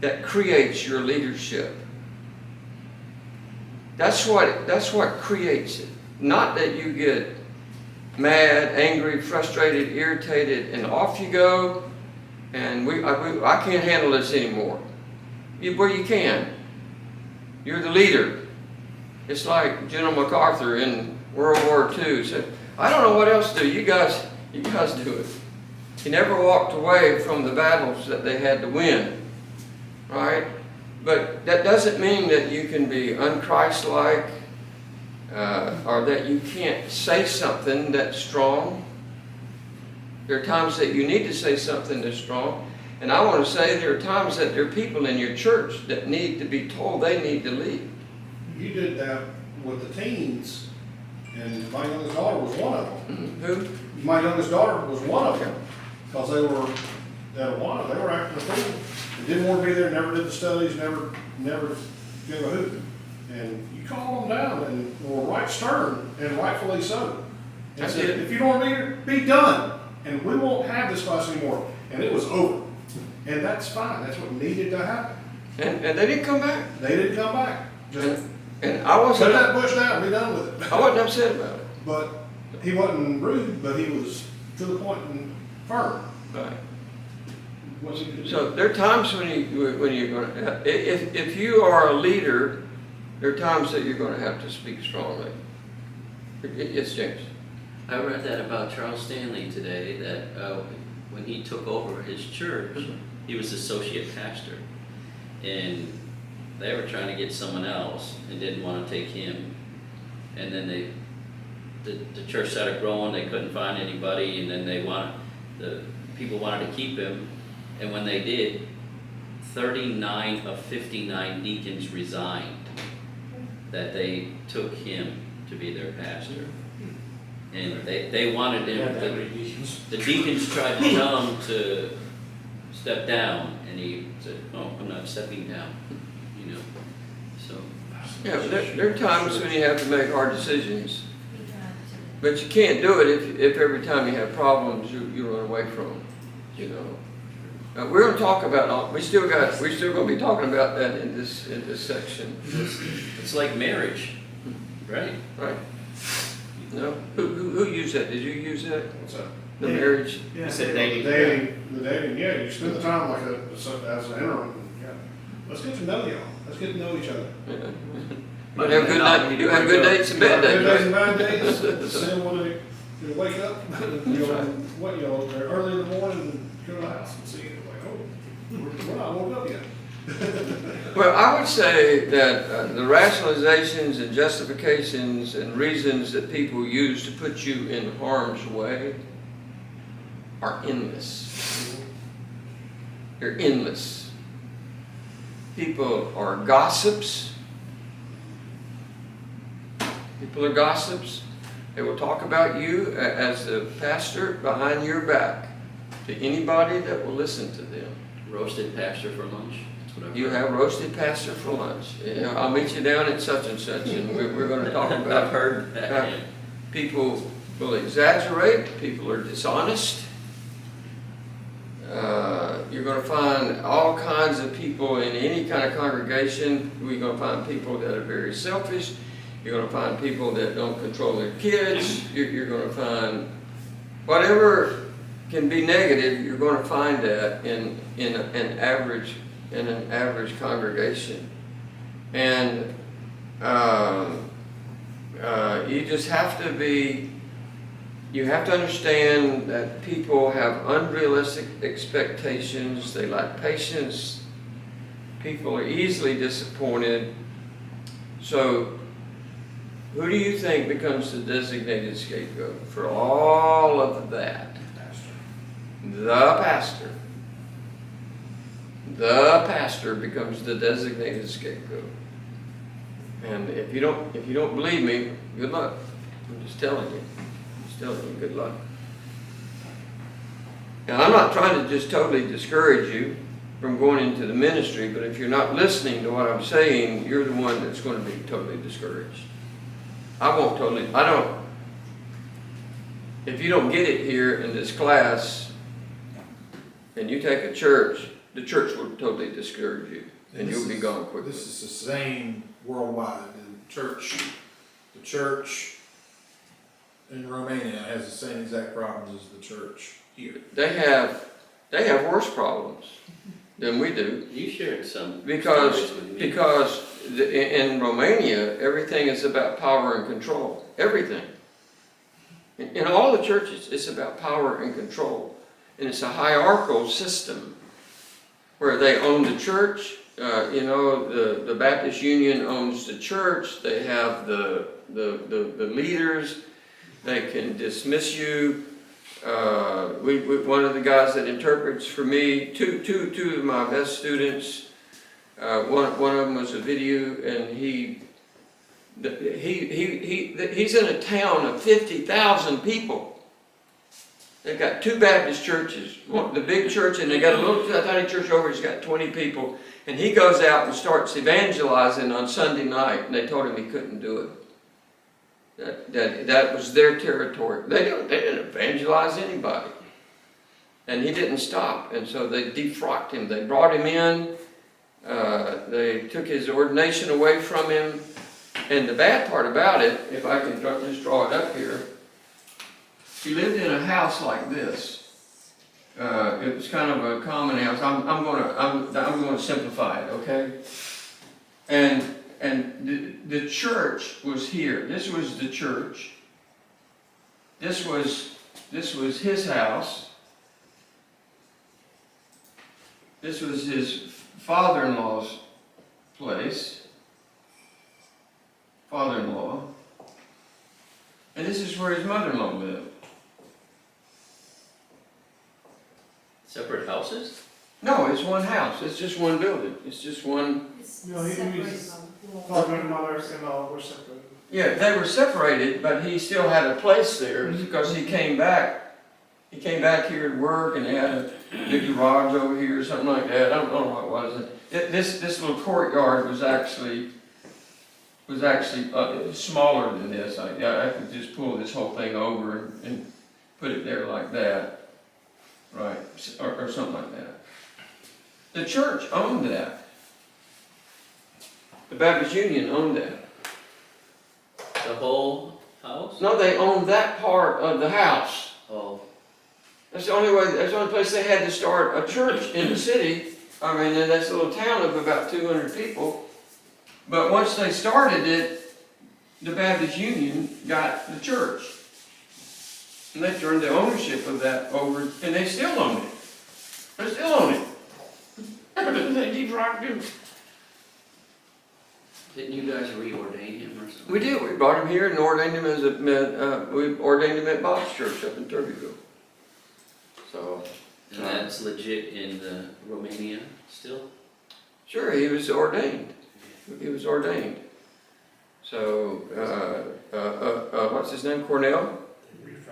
that creates your leadership. That's what creates it. Not that you get mad, angry, frustrated, irritated, and off you go, and I can't handle this anymore. Well, you can. You're the leader. It's like General MacArthur in World War II said, I don't know what else to do. You guys do it. He never walked away from the battles that they had to win, right? But that doesn't mean that you can be unchristlike or that you can't say something that's strong. There are times that you need to say something that's strong. And I want to say there are times that there are people in your church that need to be told they need to leave.
You did that with the teens, and my youngest daughter was one of them.
Who?
My youngest daughter was one of them, because they were acting a fool. They didn't want to be there, never did the studies, never gave a hoot. And you called them down and were right stern, and rightfully so. And said, if you don't want to be here, be done. And we won't have this class anymore. And it was over. And that's fine, that's what needed to happen.
And they didn't come back.
They didn't come back, just
And I
cut
wasn't,
that bush down, be done with it.
I wasn't upset about it.
But he wasn't rude, but he was to the point and firm.
Right.
What's he gonna do?
So there are times when you're gonna, if you are a leader, there are times that you're gonna have to speak strongly. Yes, James?
I read that about Charles Stanley today, that when he took over his church, he was associate pastor. And they were trying to get someone else and didn't want to take him. And then the church started growing, they couldn't find anybody, and then the people wanted to keep him. And when they did, 39 of 59 deacons resigned, that they took him to be their pastor. And they wanted him, the deacons tried to tell him to step down, and he said, "Oh, I'm not stepping down," you know, so.
Yeah, but there are times when you have to make hard decisions. But you can't do it if every time you have problems, you run away from them, you know. We're gonna talk about, we're still gonna be talking about that in this section.
It's like marriage, right?
Right? No? Who used that? Did you use that?
What's that?
The marriage?
Yeah.
You said dating.
The dating, yeah, you spend the time like as an interim, yeah. Let's get to know y'all, let's get to know each other.
Yeah. But have good night, you do have good dates and bad
Good days and
days, right?
bad days, then when you wake up, they're early in the morning, and go to the house and see it, like, oh, we're not woke up yet.
Well, I would say that the rationalizations and justifications and reasons that people use to put you in harm's way are endless. They're endless. People are gossips. People are gossips. They will talk about you as the pastor behind your back to anybody that will listen to them.
Roasted pastor for lunch. That's what I've
You
heard.
have roasted pastor for lunch. You know, I'll meet you down at such and such, and we're going to talk
I've
about
heard that.
how
Yeah.
people will exaggerate, people are dishonest. You're going to find all kinds of people in any kind of congregation. We're going to find people that are very selfish. You're going to find people that don't control their kids. You're going to find whatever can be negative. You're going to find that in an average congregation, and you just have to be. You have to understand that people have unrealistic expectations. They lack patience. People are easily disappointed. So, who do you think becomes the designated scapegoat for all of that? The pastor. The pastor becomes the designated scapegoat. And if you don't believe me, good luck. I'm just telling you. Good luck. Now, I'm not trying to just totally discourage you from going into the ministry, but if you're not listening to what I'm saying, you're the one that's going to be totally discouraged. If you don't get it here in this class, and you take a church, the church will totally discourage you, and you'll be gone quickly.
This is the same worldwide. The church in Romania has the same exact problems as the church here.
They have worse problems than we do.
You shared some
Because
stories with me.
in Romania, everything is about power and control. Everything. In all the churches, it's about power and control. And it's a hierarchical system where they own the church. The Baptist Union owns the church. They have the leaders. They can dismiss you. One of the guys that interprets for me, two of my best students, one of them was a video, and he's in a town of 50,000 people. They've got two Baptist churches, the big church, and they got a little tiny church over. He's got 20 people, and he goes out and starts evangelizing on Sunday night, and they told him he couldn't do it. That was their territory. They didn't evangelize anybody. And he didn't stop, and so they defrocked him. They brought him in, they took his ordination away from him, and the bad part about it, if I can just draw it up here, he lived in a house like this. It was kind of a common house. I'm gonna simplify it, okay? And the church was here. This was the church. This was his house. This was his father-in-law's place. Father-in-law. And this is where his mother-in-law lived.
Separate houses?
No, it's one house. It's just one building. It's just one.
No, he was, father and mother-in-law were separated.
Yeah, they were separated, but he still had a place there because he came back. He came back here to work, and they had a big garage over here or something like that. I don't know what it was. This little courtyard was actually smaller than this. I could just pull this whole thing over and put it there like that, right, or something like that. The church owned that. The Baptist Union owned that.
The whole house?
No, they owned that part of the house.
Oh,
That's the only way. That's the only place they had to start a church in the city. I mean, in this little town of about 200 people. But once they started it, the Baptist Union got the church, and they turned the ownership of that over, and they still own it. They still own it. They defrocked him.
didn't you guys reordain him or something?
We did. We brought him here and ordained him as we ordained him at Bob's church up in Turbyville. So.
And that's legit in Romania still?
Sure, he was ordained. He was ordained. So, what's his name? Cornell?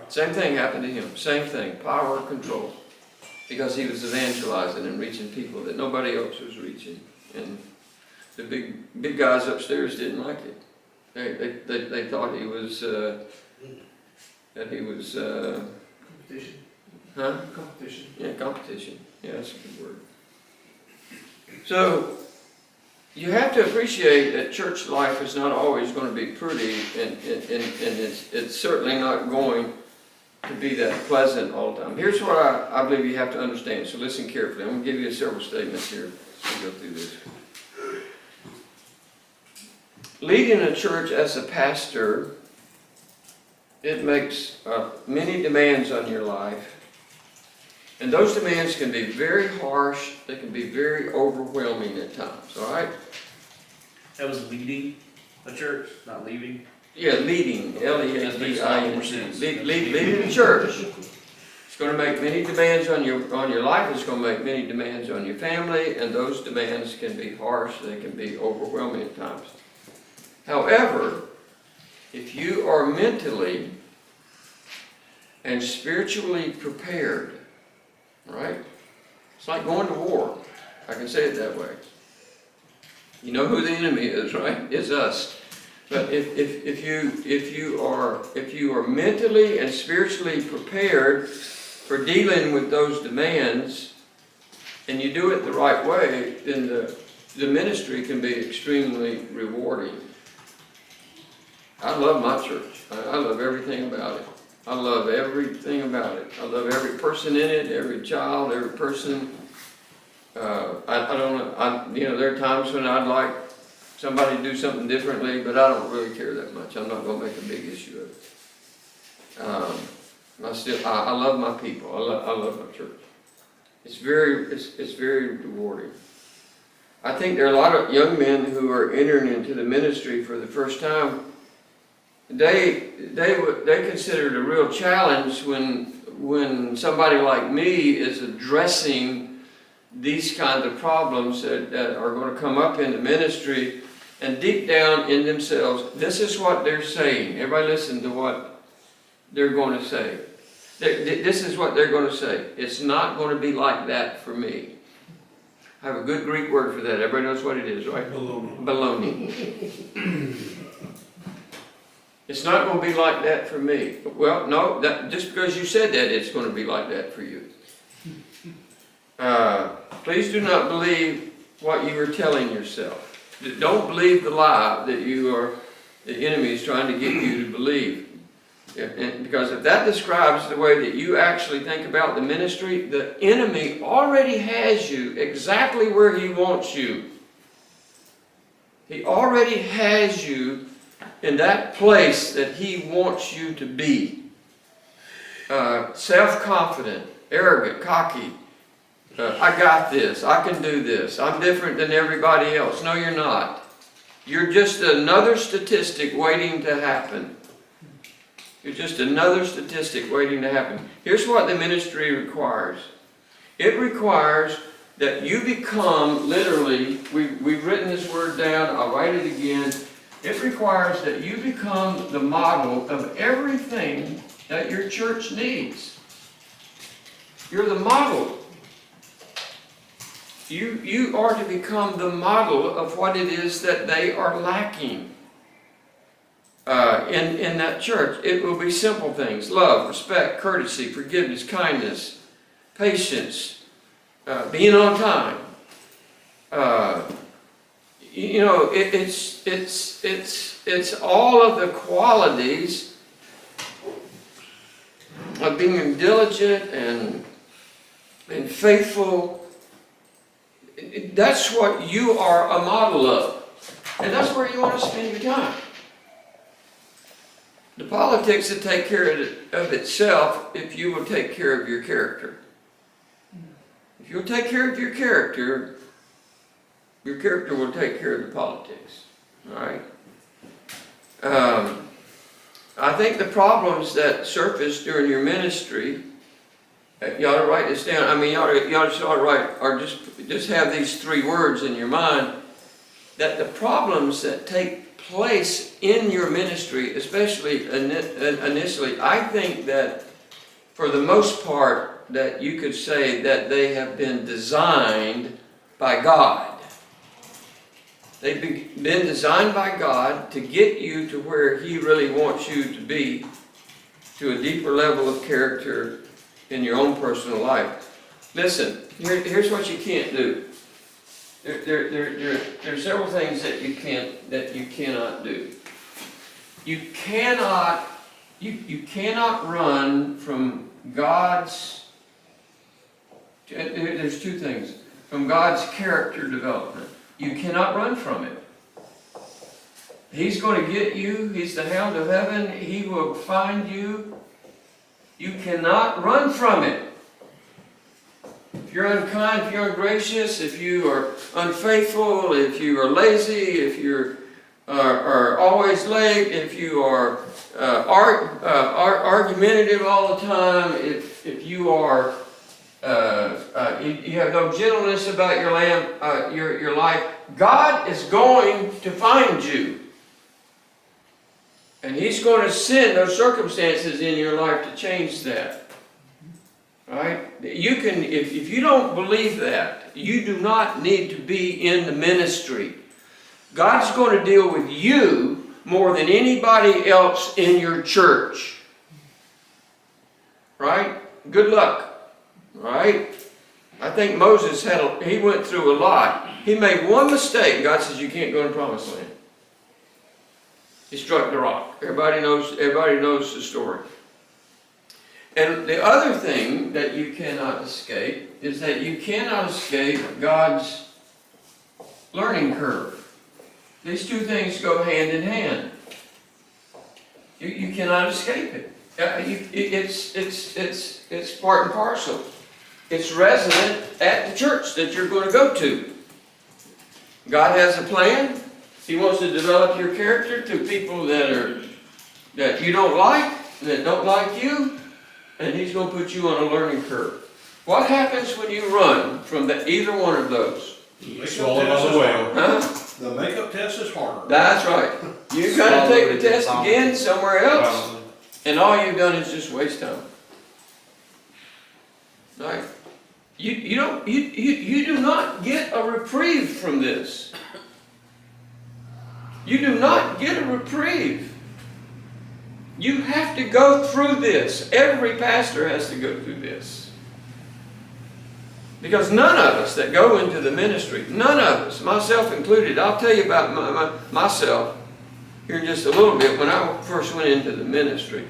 Same thing happened to him. Same thing. Power, control. Because he was evangelizing and reaching people that nobody else was reaching. And the big guys upstairs didn't like it. They thought he was, that he was,
Competition.
huh?
Competition.
Yeah, competition. Yeah, that's a good word. So, you have to appreciate that church life is not always going to be pretty, and it's certainly not going to be that pleasant all the time. Here's what I believe you have to understand, so listen carefully. I'm going to give you several statements here as we go through this. Leading a church as a pastor, it makes many demands on your life. And those demands can be very harsh, they can be very overwhelming at times, all right?
That was leading a church, not leaving.
Yeah, leading,
That makes a lot more
L-E-A-D-I-N-G,
sense.
leading the church. It's gonna make many demands on your life, it's gonna make many demands on your family, and those demands can be harsh, they can be overwhelming at times. However, if you are mentally and spiritually prepared, right? It's like going to war. I can say it that way. You know who the enemy is, right? It's us. But if you are mentally and spiritually prepared for dealing with those demands, and you do it the right way, then the ministry can be extremely rewarding. I love my church. I love everything about it. I love everything about it. I love every person in it, every child, every person. I don't know, there are times when I'd like somebody to do something differently, but I don't really care that much. I'm not going to make a big issue of it. I love my people. I love my church. It's very rewarding. I think there are a lot of young men who are entering into the ministry for the first time. They consider it a real challenge when somebody like me is addressing these kinds of problems that are going to come up in the ministry, and deep down in themselves, this is what they're saying. Everybody listen to what they're going to say. This is what they're going to say. It's not going to be like that for me. I have a good Greek word for that. Everybody knows what it is, right?
Baloney.
Baloney. It's not going to be like that for me. Well, no, just because you said that, it's going to be like that for you. Please do not believe what you are telling yourself. Don't believe the lie that the enemy is trying to get you to believe. Because if that describes the way that you actually think about the ministry, the enemy already has you exactly where he wants you. He already has you in that place that he wants you to be. Self-confident, arrogant, cocky. I got this. I can do this. I'm different than everybody else. No, you're not. You're just another statistic waiting to happen. You're just another statistic waiting to happen. Here's what the ministry requires. It requires that you become, literally, we've written this word down, I'll write it again. It requires that you become the model of everything that your church needs. You're the model. You are to become the model of what it is that they are lacking in that church. It will be simple things: love, respect, courtesy, forgiveness, kindness, patience, being on time. It's all of the qualities of being diligent and faithful. That's what you are a model of. And that's where you want to spend your time. The politics will take care of itself if you will take care of your character. If you'll take care of your character will take care of the politics. All right? I think the problems that surface during your ministry, you ought to write this down. I mean, you ought to write, or just have these 3 words in your mind, that the problems that take place in your ministry, especially initially, I think that for the most part, that you could say that they have been designed by God. They've been designed by God to get you to where He really wants you to be, to a deeper level of character in your own personal life. Listen, here's what you can't do. There are several things that you cannot do. You cannot run from God's. There's 2 things. From God's character development. You cannot run from it. He's going to get you. He's the hound of heaven. He will find you. You cannot run from it. If you're unkind, if you're ungracious, if you are unfaithful, if you are lazy, if you are always late, if you are argumentative all the time, if you are you have no gentleness about your life, God is going to find you. And He's going to send those circumstances in your life to change that. Right? You can, if you don't believe that, you do not need to be in the ministry. God's going to deal with you more than anybody else in your church. Right? Good luck. Right? I think Moses he went through a lot. He made one mistake. God says, you can't go in the promised land. He struck the rock. Everybody knows the story. And the other thing that you cannot escape is that you cannot escape God's learning curve. These 2 things go hand in hand. You cannot escape it. It's part and parcel. It's resident at the church that you're going to go to. God has a plan. He wants to develop your character to people that you don't like, that don't like you, and He's going to put you on a learning curve. What happens when you run from either one of those?
Swallowed by the whale.
Huh?
The makeup test is harder.
That's right. You've got to take the test again somewhere else, and all you've done is just waste time. Right? You do not get a reprieve from this. You do not get a reprieve. You have to go through this. Every pastor has to go through this. Because none of us that go into the ministry, none of us, myself included, I'll tell you about myself here in just a little bit. When I first went into the ministry,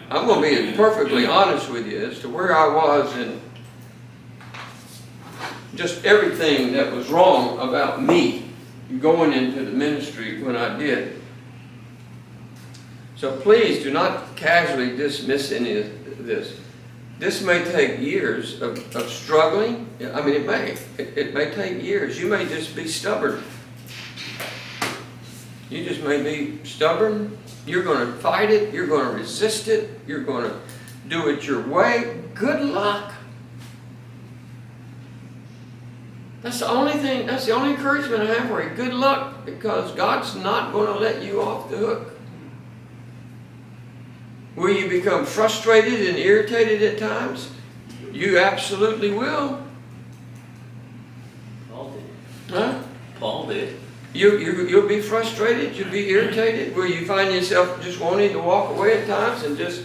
I'm going to be perfectly honest with you as to where I was and just everything that was wrong about me going into the ministry when I did. So please do not casually dismiss any of this. This may take years of struggling. I mean, it may take years. You may just be stubborn. You just may be stubborn. You're going to fight it. You're going to resist it. You're going to do it your way. Good luck. That's the only thing, that's the only encouragement I have for you. Good luck, because God's not going to let you off the hook. Will you become frustrated and irritated at times? You absolutely will.
Paul did.
Huh?
Paul did.
You'll be frustrated, you'll be irritated. Will you find yourself just wanting to walk away at times and just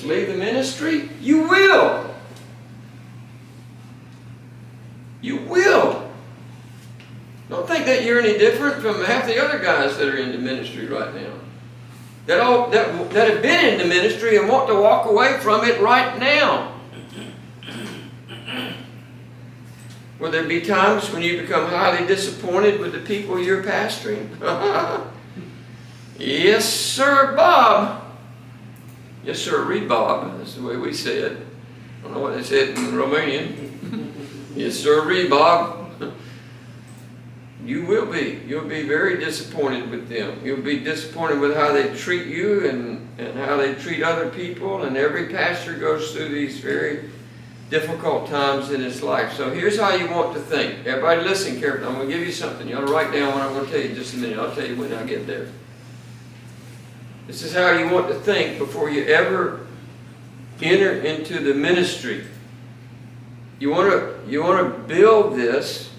leave the ministry? You will. You will. Don't think that you're any different from half the other guys that are in the ministry right now. That have been in the ministry and want to walk away from it right now. Will there be times when you become highly disappointed with the people you're pastoring? Yes, sir, Bob. Yes, sir, Bob. That's the way we say it. I don't know what they said in Romanian. Yes, sir, Bob. You will be. You'll be very disappointed with them. You'll be disappointed with how they treat you and how they treat other people. And every pastor goes through these very difficult times in his life. So here's how you want to think. Everybody listen carefully. I'm going to give you something. You ought to write down what I'm going to tell you in just a minute. I'll tell you when I get there. This is how you want to think before you ever enter into the ministry. You want to build this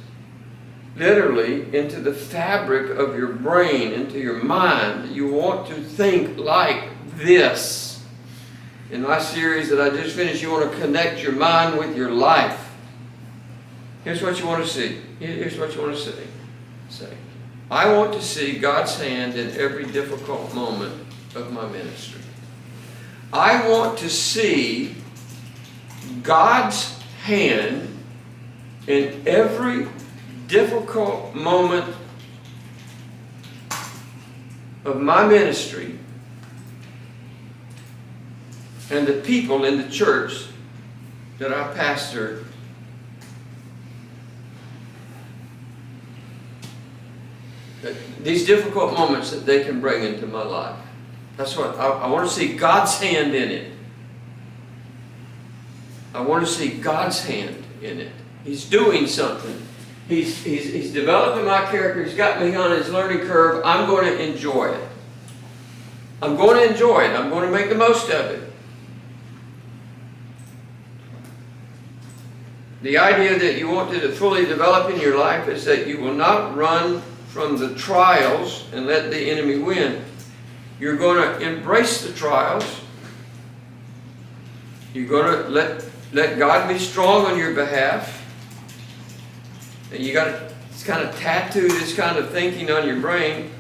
literally into the fabric of your brain, into your mind. You want to think like this. In my series that I just finished, you want to connect your mind with your life. Here's what you want to see. Here's what you want to say. I want to see God's hand in every difficult moment of my ministry. I want to see God's hand in every difficult moment of my ministry and the people in the church that I pastor. These difficult moments that they can bring into my life. That's what I want to see God's hand in it. I want to see God's hand in it. He's doing something. He's developing my character. He's got me on his learning curve. I'm going to enjoy it. I'm going to enjoy it. I'm going to make the most of it. The idea that you want to fully develop in your life is that you will not run from the trials and let the enemy win. You're going to embrace the trials. You're going to let God be strong on your behalf. And you got to kind of tattoo this kind of thinking on your brain.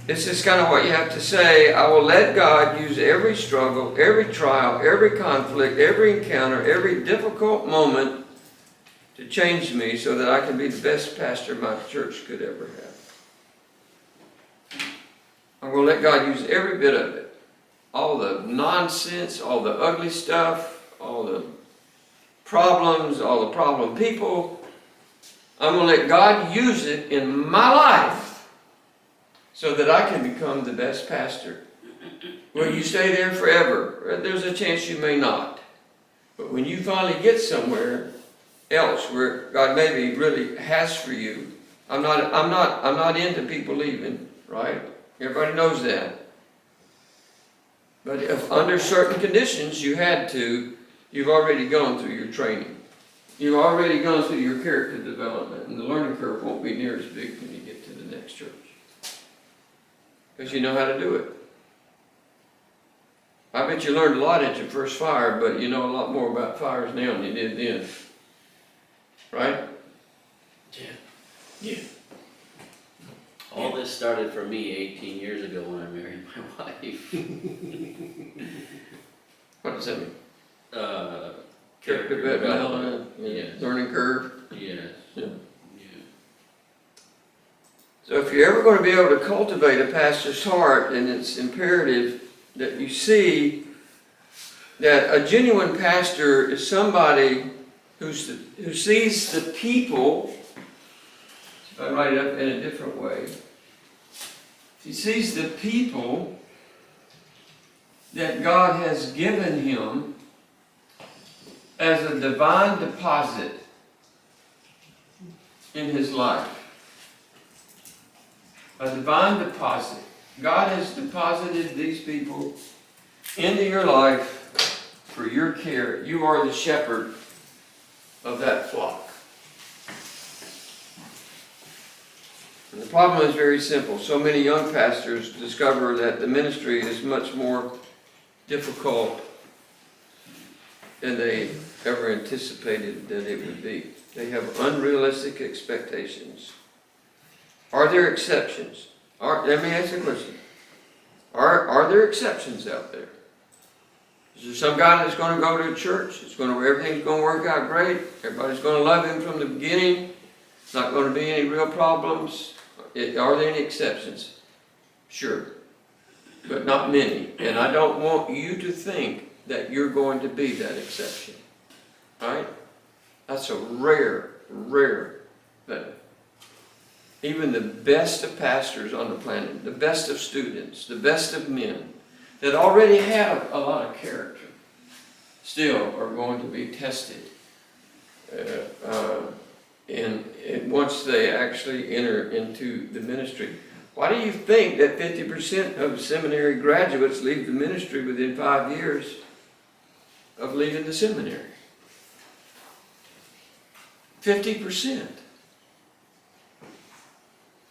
This is kind of what you have to say. I will let God use every struggle, every trial, every conflict, every encounter, every difficult moment to change me so that I can be the best pastor my church could ever have. I'm going to let God use every bit of it. All the nonsense, all the ugly stuff, all the problems, all the problem people. I'm going to let God use it in my life so that I can become the best pastor. Will you stay there forever? There's a chance you may not. But when you finally get somewhere else where God maybe really has for you, I'm not into people leaving, right? Everybody knows that. But if under certain conditions you had to, you've already gone through your training. You've already gone through your character development, and the learning curve won't be near as big when you get to the next church. Because you know how to do it. I bet you learned a lot at your first fire, but you know a lot more about fires now than you did then. Right?
Yeah. All this started for me 18 years ago when I married my wife.
What does that mean?
Character development. Yes.
Learning curve.
Yes.
Yeah.
Yeah.
So if you're ever going to be able to cultivate a pastor's heart, then it's imperative that you see that a genuine pastor is somebody who sees the people. If I write it up in a different way, he sees the people that God has given him as a divine deposit in his life. A divine deposit. God has deposited these people into your life for your care. You are the shepherd of that flock. And the problem is very simple. So many young pastors discover that the ministry is much more difficult than they ever anticipated that it would be. They have unrealistic expectations. Are there exceptions? Let me ask you a question. Are there exceptions out there? Is there some guy that's going to go to a church? Everything's going to work out great. Everybody's going to love him from the beginning. Not going to be any real problems. Are there any exceptions? Sure. But not many. And I don't want you to think that you're going to be that exception. Right? That's a rare thing. Even the best of pastors on the planet, the best of students, the best of men that already have a lot of character still are going to be tested. And once they actually enter into the ministry. Why do you think that 50% of seminary graduates leave the ministry within 5 years of leaving the seminary? 50%.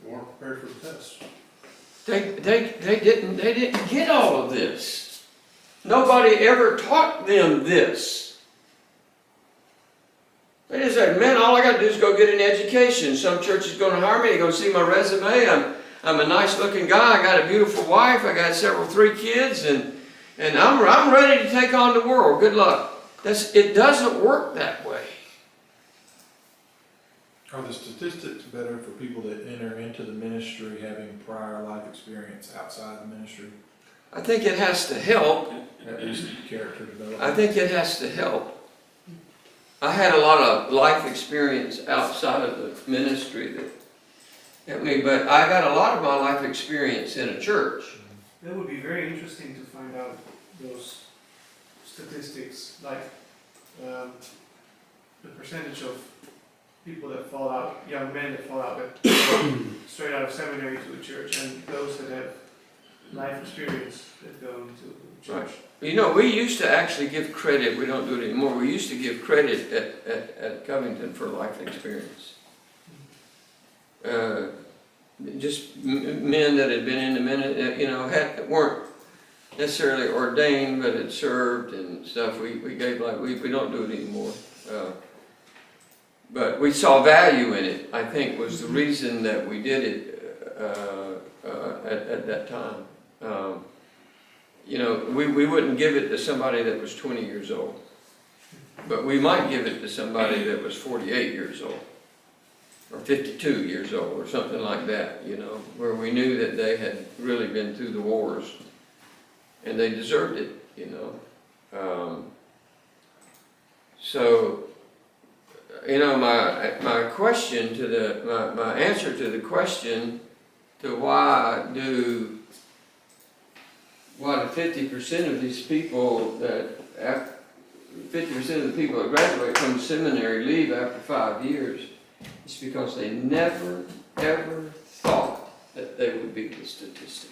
They weren't prepared for the test.
They didn't get all of this. Nobody ever taught them this. They just said, man, all I got to do is go get an education. Some church is going to hire me. They're going to see my resume. I'm a nice looking guy. I got a beautiful wife. I got 3 kids, and I'm ready to take on the world. Good luck. It doesn't work that way.
Are the statistics better for people that enter into the ministry having prior life experience outside the ministry?
I think it has to help.
At least character development.
I think it has to help. I had a lot of life experience outside of the ministry that helped me, but I got a lot of my life experience in a church.
That would be very interesting to find out those statistics, like the percentage of people that fall out, young men that fall out straight out of seminary to a church, and those that have life experience that go into church.
Right. You know, we used to actually give credit, we don't do it anymore, we used to give credit at Covington for life experience. Just men that had been in the ministry, weren't necessarily ordained, but had served and stuff. We gave we don't do it anymore. But we saw value in it, I think, was the reason that we did it at that time. We wouldn't give it to somebody that was 20 years old, but we might give it to somebody that was 48 years old, or 52 years old, or something like that, where we knew that they had really been through the wars, and they deserved it, my question to my answer to the question to why do 50% of these people 50% of the people that graduate from seminary leave after 5 years, it's because they never, ever thought that they would be the statistic.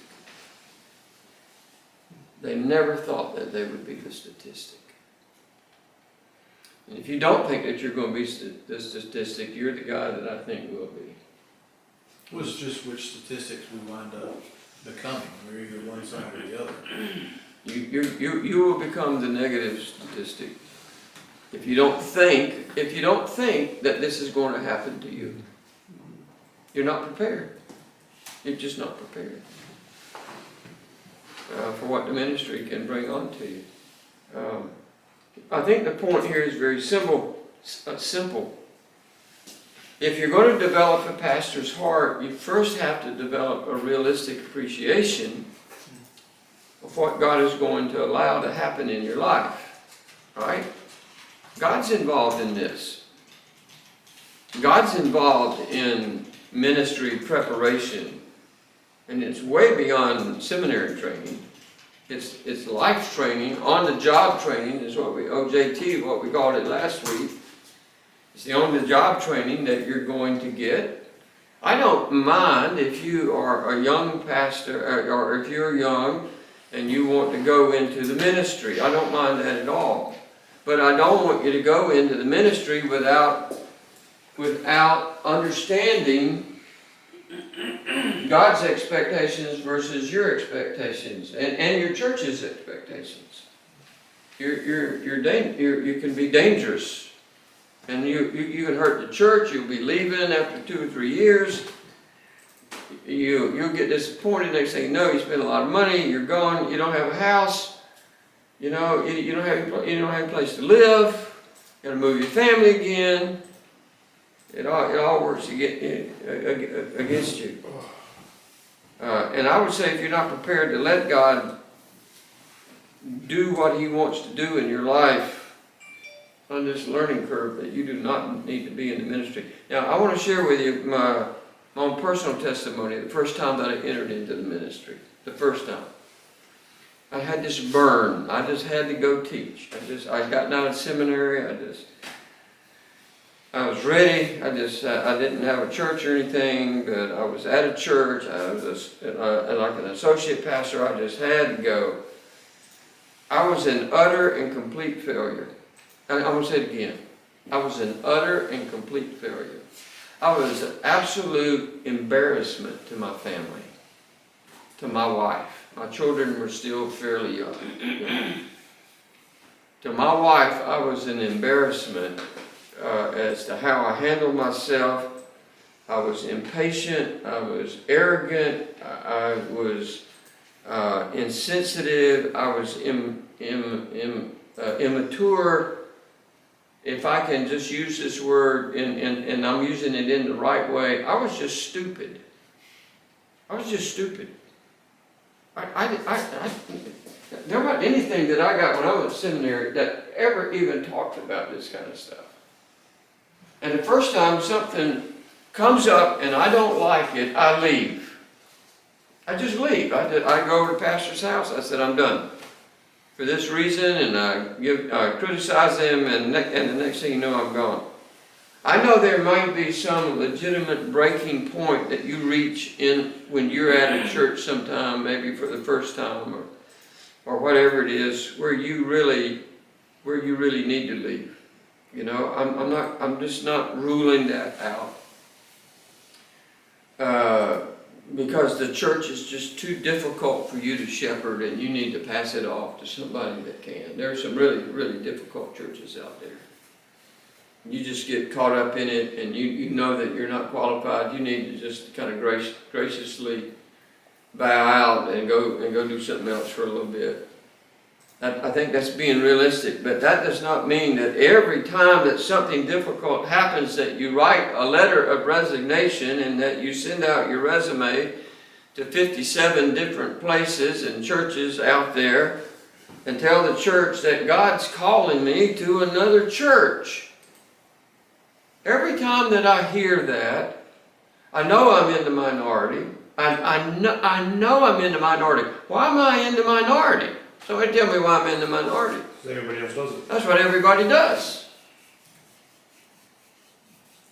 They never thought that they would be the statistic. And if you don't think that you're going to be the statistic, you're the guy that I think will be.
Well, it's just which statistics we wind up becoming. We're either one side or the other.
You will become the negative statistic if you don't think that this is going to happen to you. You're not prepared. You're just not prepared for what the ministry can bring on to you. I think the point here is very simple. If you're going to develop a pastor's heart, you first have to develop a realistic appreciation of what God is going to allow to happen in your life. Right? God's involved in this. God's involved in ministry preparation. And it's way beyond seminary training. It's life training, on-the-job training is what OJT, what we called it last week. It's the on-the-job training that you're going to get. I don't mind if you are a young pastor, or if you're young and you want to go into the ministry. I don't mind that at all. But I don't want you to go into the ministry without understanding God's expectations versus your expectations and your church's expectations. You can be dangerous, and you can hurt the church. You'll be leaving after 2 or 3 years. You'll get disappointed. Next thing you know, you spend a lot of money. You're gone. You don't have a house. You know, you don't have a place to live. You got to move your family again. It all works against you. And I would say if you're not prepared to let God do what He wants to do in your life on this learning curve, that you do not need to be in the ministry. Now, I want to share with you my own personal testimony. The first time that I entered into the ministry, the first time, I had this burn. I just had to go teach. I got out of seminary. I was ready. I didn't have a church or anything, but I was at a church. I was like an associate pastor. I just had to go. I was in utter and complete failure. And I'm going to say it again. I was in utter and complete failure. I was an absolute embarrassment to my family, to my wife. My children were still fairly young. To my wife, I was an embarrassment as to how I handled myself. I was impatient. I was arrogant. I was insensitive. I was immature. If I can just use this word, and I'm using it in the right way, I was just stupid. I was just stupid. There wasn't anything that I got when I was in seminary that ever even talked about this kind of stuff. And the first time something comes up and I don't like it, I leave. I just leave. I go over to the pastor's house. I said, I'm done for this reason, and I criticize them, and the next thing you know, I'm gone. I know there might be some legitimate breaking point that you reach in when you're at a church sometime, maybe for the first time, or whatever it is, where you really need to leave. You know, I'm just not ruling that out. Because the church is just too difficult for you to shepherd, and you need to pass it off to somebody that can. There are some really, really difficult churches out there. You just get caught up in it, and you know that you're not qualified. You need to just kind of graciously bow out and go do something else for a little bit. I think that's being realistic, but that does not mean that every time that something difficult happens that you write a letter of resignation and that you send out your resume to 57 different places and churches out there and tell the church that God's calling me to another church. Every time that I hear that, I know I'm in the minority. I know I'm in the minority. Why am I in the minority? Somebody tell me why I'm in the minority.
Everybody else does it.
That's what everybody does.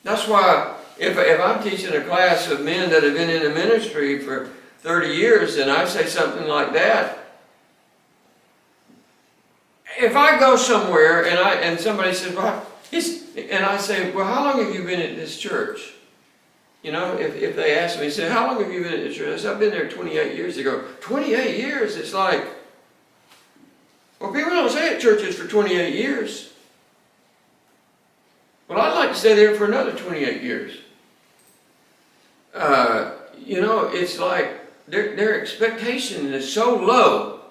That's why if I'm teaching a class of men that have been in the ministry for 30 years and I say something like that, if I go somewhere and somebody says, well, and I say, well, how long have you been at this church? You know, if they ask me, say, how long have you been at this church? I said, I've been there 28 years ago. 28 years, it's like, Well, people don't stay at churches for 28 years. Well, I'd like to stay there for another 28 years. You know, it's like their expectation is so low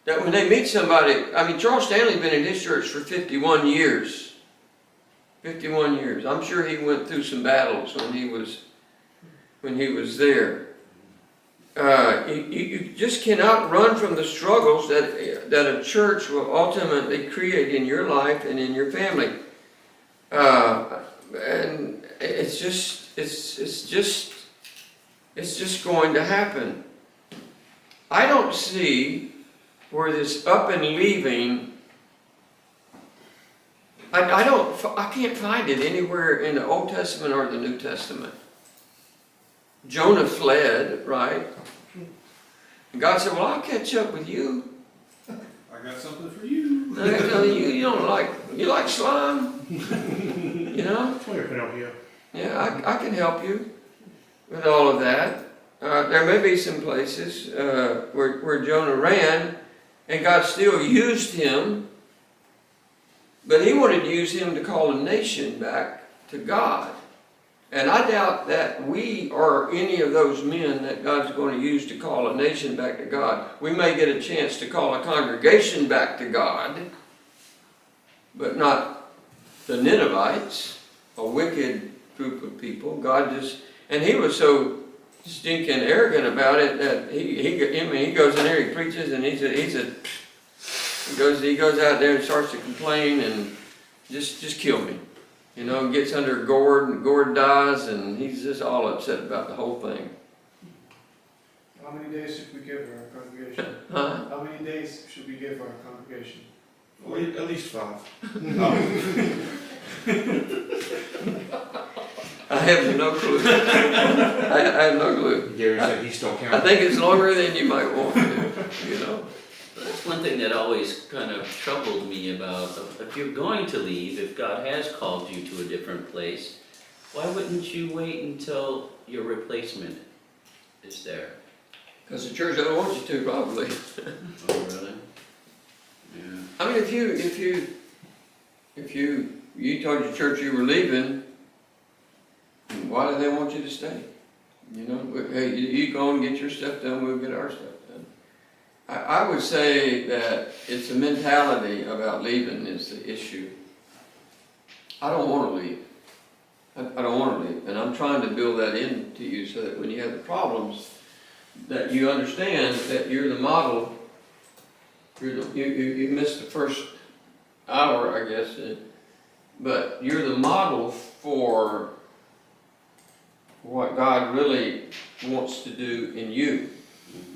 that when they meet somebody, I mean, Charles Stanley's been in his church for 51 years. 51 years. I'm sure he went through some battles when he was there. You just cannot run from the struggles that a church will ultimately create in your life and in your family. And it's just going to happen. I don't see where this up and leaving, I can't find it anywhere in the Old Testament or the New Testament. Jonah fled, right? And God said, well, I'll catch up with you.
I got something for you.
I tell you, you like slime? You know?
Clear Pinocchio.
Yeah, I can help you with all of that. There may be some places where Jonah ran and God still used him, but he wanted to use him to call a nation back to God. And I doubt that we are any of those men that God's going to use to call a nation back to God. We may get a chance to call a congregation back to God, but not the Ninevites, a wicked group of people. And he was so stinking arrogant about it that he goes in there, he preaches, and he goes out there and starts to complain and just kill me. You know, gets under Gord, and Gord dies, and he's just all upset about the whole thing.
How many days should we give our congregation?
Huh?
How many days should we give our congregation?
Well, at least 5.
I have no clue. I have no clue.
Gary said he's still
I
counting.
think it's longer than you might want to, you know.
That's one thing that always kind of troubled me about, if you're going to leave, if God has called you to a different place, why wouldn't you wait until your replacement is there?
Because the church doesn't want you to, probably.
Oh, really? Yeah.
I mean, if you told your church you were leaving, why do they want you to stay? You know, hey, you go and get your stuff done, we'll get our stuff done. I would say that it's a mentality about leaving is the issue. I don't want to leave. I don't want to leave. And I'm trying to build that into you so that when you have the problems, that you understand that you're the model. You missed the first hour, I guess, but you're the model for what God really wants to do in you.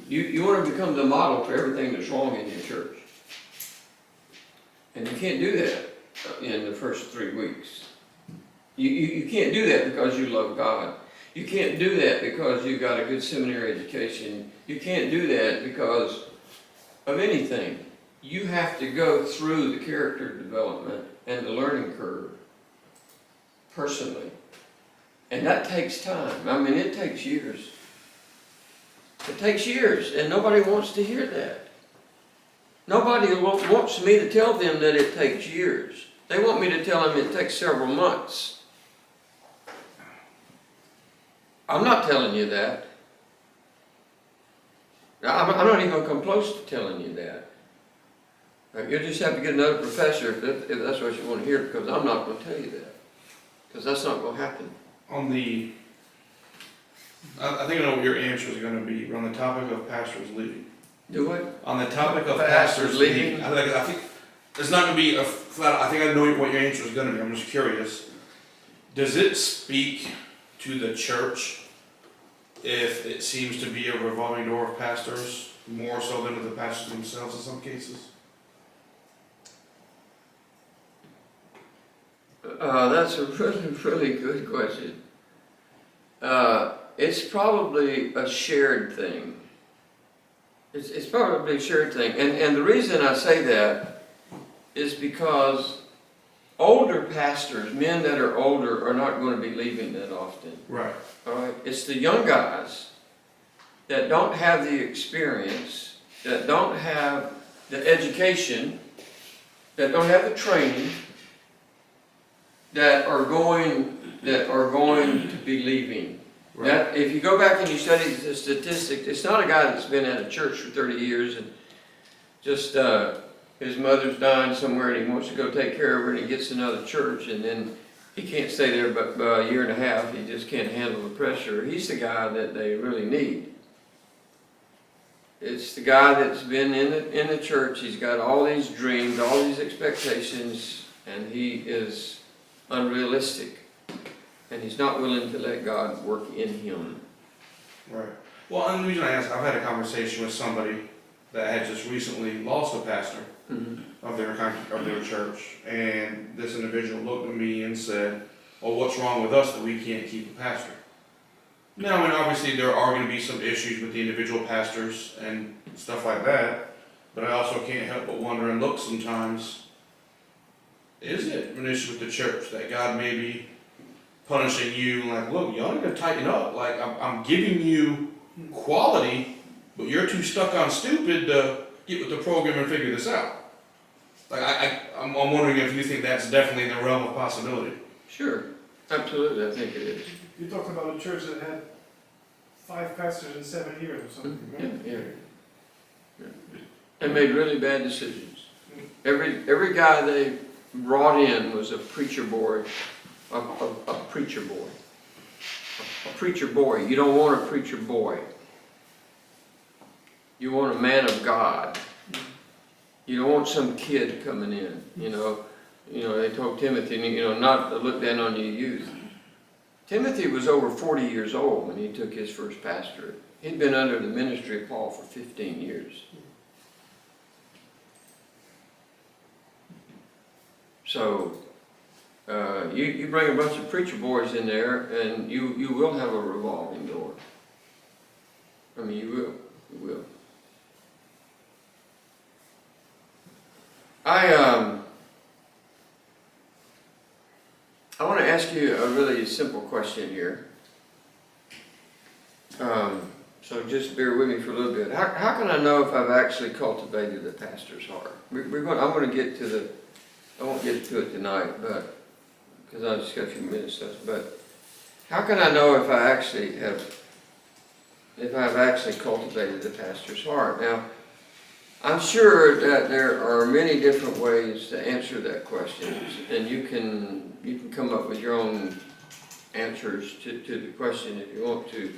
You want to become the model for everything that's wrong in your church. And you can't do that in the first 3 weeks. You can't do that because you love God. You can't do that because you've got a good seminary education. You can't do that because of anything. You have to go through the character development and the learning curve personally. And that takes time. I mean, it takes years. It takes years, and nobody wants to hear that. Nobody wants me to tell them that it takes years. They want me to tell them it takes several months. I'm not telling you that. I'm not even going to come close to telling you that. You'll just have to get another professor if that's what you want to hear, because I'm not going to tell you that. Because that's not going to happen.
I think I know what your answer is going to be on the topic of pastors leaving.
Do what?
On the topic of
Pastors
pastors
leaving?
leaving, I think it's not going to be a flat. I think I know what your answer is going to be. I'm just curious. Does it speak to the church if it seems to be a revolving door of pastors more so than to the pastors themselves in some cases?
That's a really, really good question. It's probably a shared thing. It's probably a shared thing. And the reason I say that is because older pastors, men that are older, are not going to be leaving that often.
Right.
All right? It's the young guys that don't have the experience that don't have the education, that don't have the training, that are going to be leaving. That, if you go back and you study the statistics, it's not a guy that's been at a church for 30 years and just his mother's dying somewhere and he wants to go take care of her and he gets another church and then he can't stay there but a year and a half. He just can't handle the pressure. He's the guy that they really need. It's the guy that's been in the church. He's got all these dreams, all these expectations, and he is unrealistic. And he's not willing to let God work in him.
Right. Well, and the reason I ask, I've had a conversation with somebody that had just recently lost a pastor of their church, and this individual looked at me and said, "Well, what's wrong with us that we can't keep a pastor?" Now, I mean, obviously there are going to be some issues with the individual pastors and stuff like that, but I also can't help but wonder and look sometimes, is it an issue with the church that God may be punishing you, like, look, y'all need to tighten up, like, I'm giving you quality, but you're too stuck on stupid to get with the program and figure this out. Like, I'm wondering if you think that's definitely in the realm of possibility.
Sure, absolutely, I think it is.
You talked about a church that had 5 pastors in 7 years or something, right?
Yeah. And made really bad decisions. Every guy they brought in was a preacher boy, a preacher boy. A preacher boy. You don't want a preacher boy. You want a man of God. You don't want some kid coming in, you know. They told Timothy, not to look down on your youth. Timothy was over 40 years old when he took his first pastorate. He'd been under the ministry of Paul for 15 years. So, you bring a bunch of preacher boys in there and you will have a revolving door. I mean, you will. I want to ask you a really simple question here. So just bear with me for a little bit. How can I know if I've actually cultivated a pastor's heart? I'm going to get to the, I won't get to it tonight, but, because I just got a few minutes left, but how can I know if I've actually cultivated the pastor's heart? Now, I'm sure that there are many different ways to answer that question, and you can come up with your own answers to the question if you want to.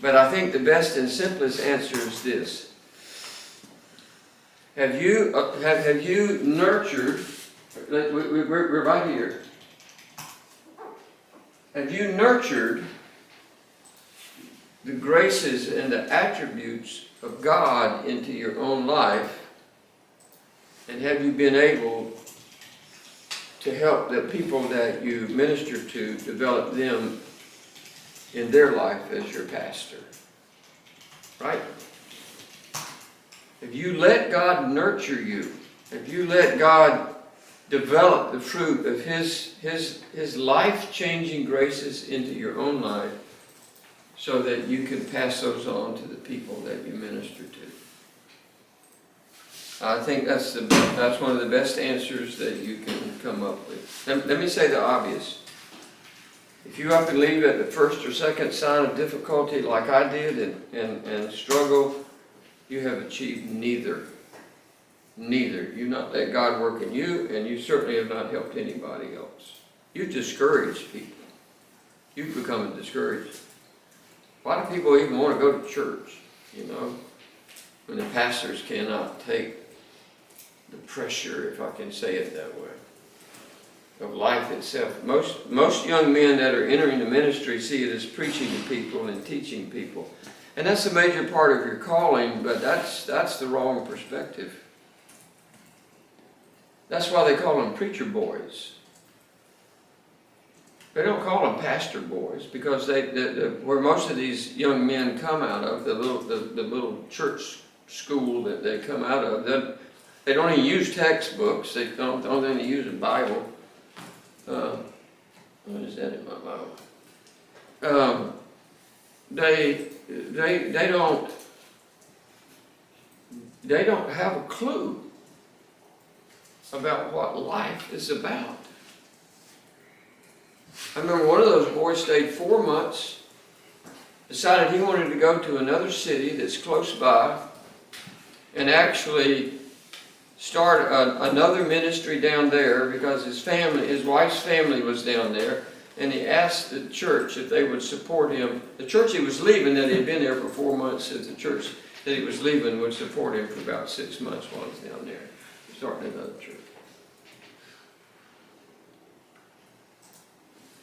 But I think the best and simplest answer is this: Have you nurtured? We're right here. Have you nurtured the graces and the attributes of God into your own life, and have you been able to help the people that you minister to develop them in their life as your pastor? Right? If you let God nurture you, if you let God develop the fruit of His life-changing graces into your own life, so that you can pass those on to the people that you minister to. I think that's one of the best answers that you can come up with. Let me say the obvious. If you up and leave at the first or second sign of difficulty like I did and struggle, you have achieved neither. Neither. You've not let God work in you, and you certainly have not helped anybody else. You've discouraged people. You've become discouraged. Why do people even want to go to church, when the pastors cannot take the pressure, if I can say it that way, of life itself? Most young men that are entering the ministry see it as preaching to people and teaching people. And that's a major part of your calling, but that's the wrong perspective. That's why they call them preacher boys. They don't call them pastor boys, because where most of these young men come out of, the little church school that they come out of, they don't even use textbooks. They don't even use a Bible. What is that in my Bible? They don't they don't have a clue about what life is about. I remember one of those boys stayed 4 months, decided he wanted to go to another city that's close by, and actually start another ministry down there because his wife's family was down there, and he asked the church if they would support him. The church he was leaving, that he had been there for 4 months, said the church that he was leaving would support him for about 6 months while he's down there, starting another church.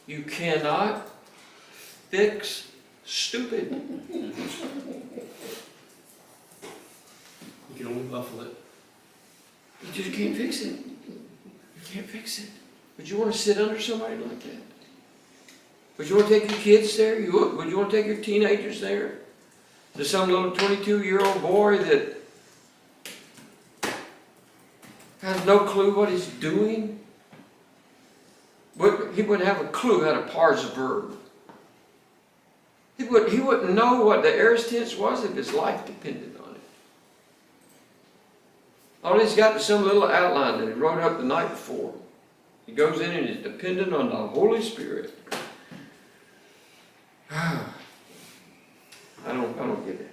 You cannot fix stupid.
You can only buffle it.
You just can't fix it. You can't fix it. Would you want to sit under somebody like that? Would you want to take your kids there? Would you want to take your teenagers there? To some little 22-year-old boy that has no clue what he's doing? He wouldn't have a clue how to parse a verb. He wouldn't know what the aorist tense was if his life depended on it. All he's got is some little outline that he wrote up the night before. He goes in and is dependent on the Holy Spirit. I don't get it.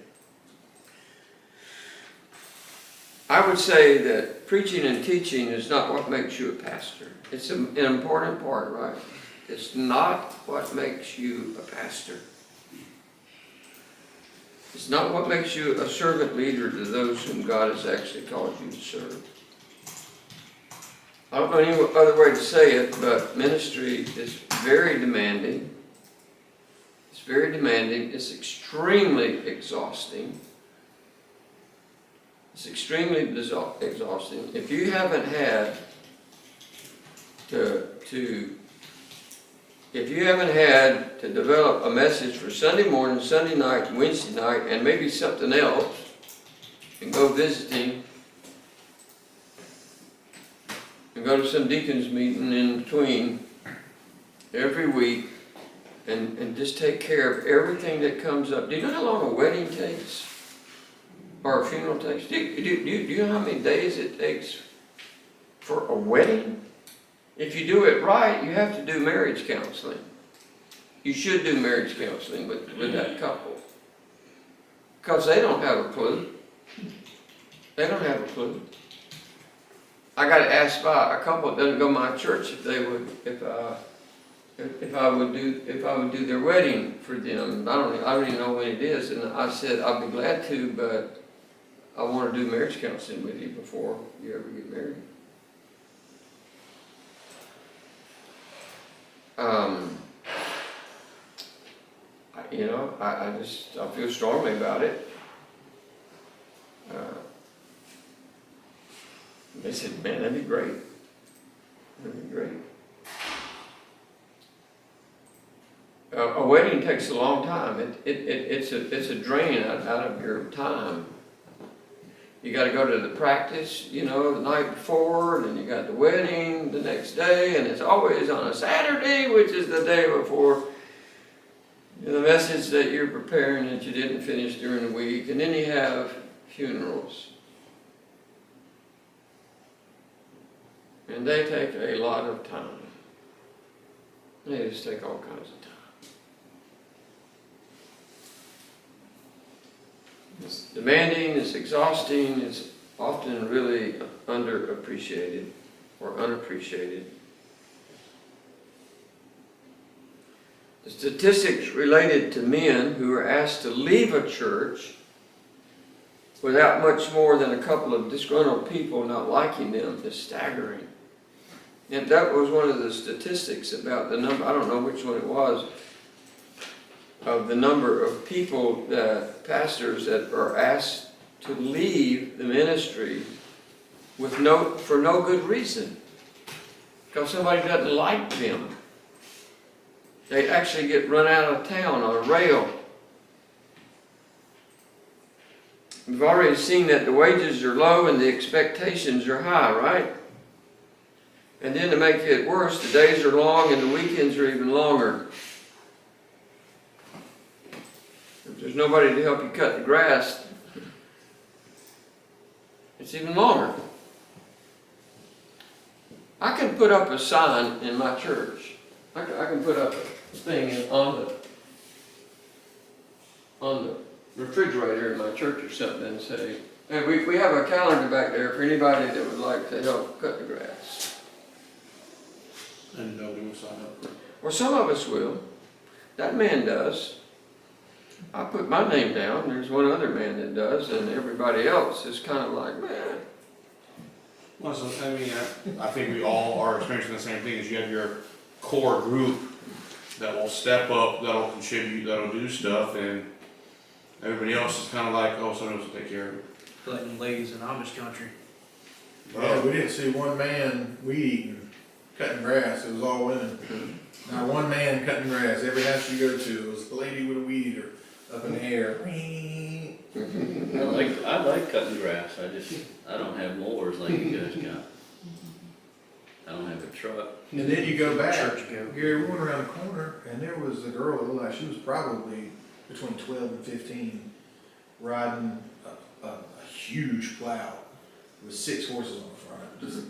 I would say that preaching and teaching is not what makes you a pastor. It's an important part, right? It's not what makes you a pastor. It's not what makes you a servant leader to those whom God has actually called you to serve. I don't know any other way to say it, but ministry is very demanding. It's very demanding. It's extremely exhausting. It's extremely exhausting. If you haven't had to develop a message for Sunday morning, Sunday night, Wednesday night, and maybe something else, and go visiting, and go to some deacons meeting in between every week, and just take care of everything that comes up. Do you know how long a wedding takes? Or a funeral takes? Do you know how many days it takes for a wedding? If you do it right, you have to do marriage counseling. You should do marriage counseling with that couple. Because they don't have a clue. They don't have a clue. I got asked by a couple that doesn't go to my church if I would do their wedding for them. I don't even know when it is, and I said I'd be glad to, but I want to do marriage counseling with you before you ever get married. I feel strongly about it. They said, man, that'd be great. That'd be great. A wedding takes a long time. It's a drain out of your time. You got to go to the practice, the night before, and then you got the wedding the next day, and it's always on a Saturday, which is the day before the message that you're preparing that you didn't finish during the week, and then you have funerals. And they take a lot of time. They just take all kinds of time. It's demanding, it's exhausting, it's often really underappreciated or unappreciated. The statistics related to men who are asked to leave a church without much more than a couple of disgruntled people not liking them is staggering. And that was one of the statistics about the number, I don't know which one it was, of the number of people, pastors that are asked to leave the ministry for no good reason. Because somebody doesn't like them. They actually get run out of town on a rail. We've already seen that the wages are low and the expectations are high, right? And then to make it worse, the days are long and the weekends are even longer. If there's nobody to help you cut the grass, It's even longer. I can put up a sign in my church. I can put up a thing on the refrigerator in my church or something and say, hey, we have a calendar back there for anybody that would like to help cut the grass.
And nobody will sign up.
Or some of us will. That man does. I put my name down, there's one other man that does, and everybody else is kind of like, man.
Well, so, I mean, I think we all are experiencing the same thing, is you have your core group that will step up, that'll contribute, that'll do stuff, and everybody else is kind of like, oh, someone else will take care of it.
Like them ladies in Amish country.
Yeah, we didn't see one man weed eating, cutting grass, it was all women. Not one man cutting grass, every house you go to, it was the lady with a weed eater up in the air.
I like cutting grass, I don't have mowers like you guys got. I don't have a truck.
And then you go back,
Church go.
Gary, we went around the corner, and there was a girl that looked like she was probably between 12 and 15, riding a huge plow with 6 horses on the front. Just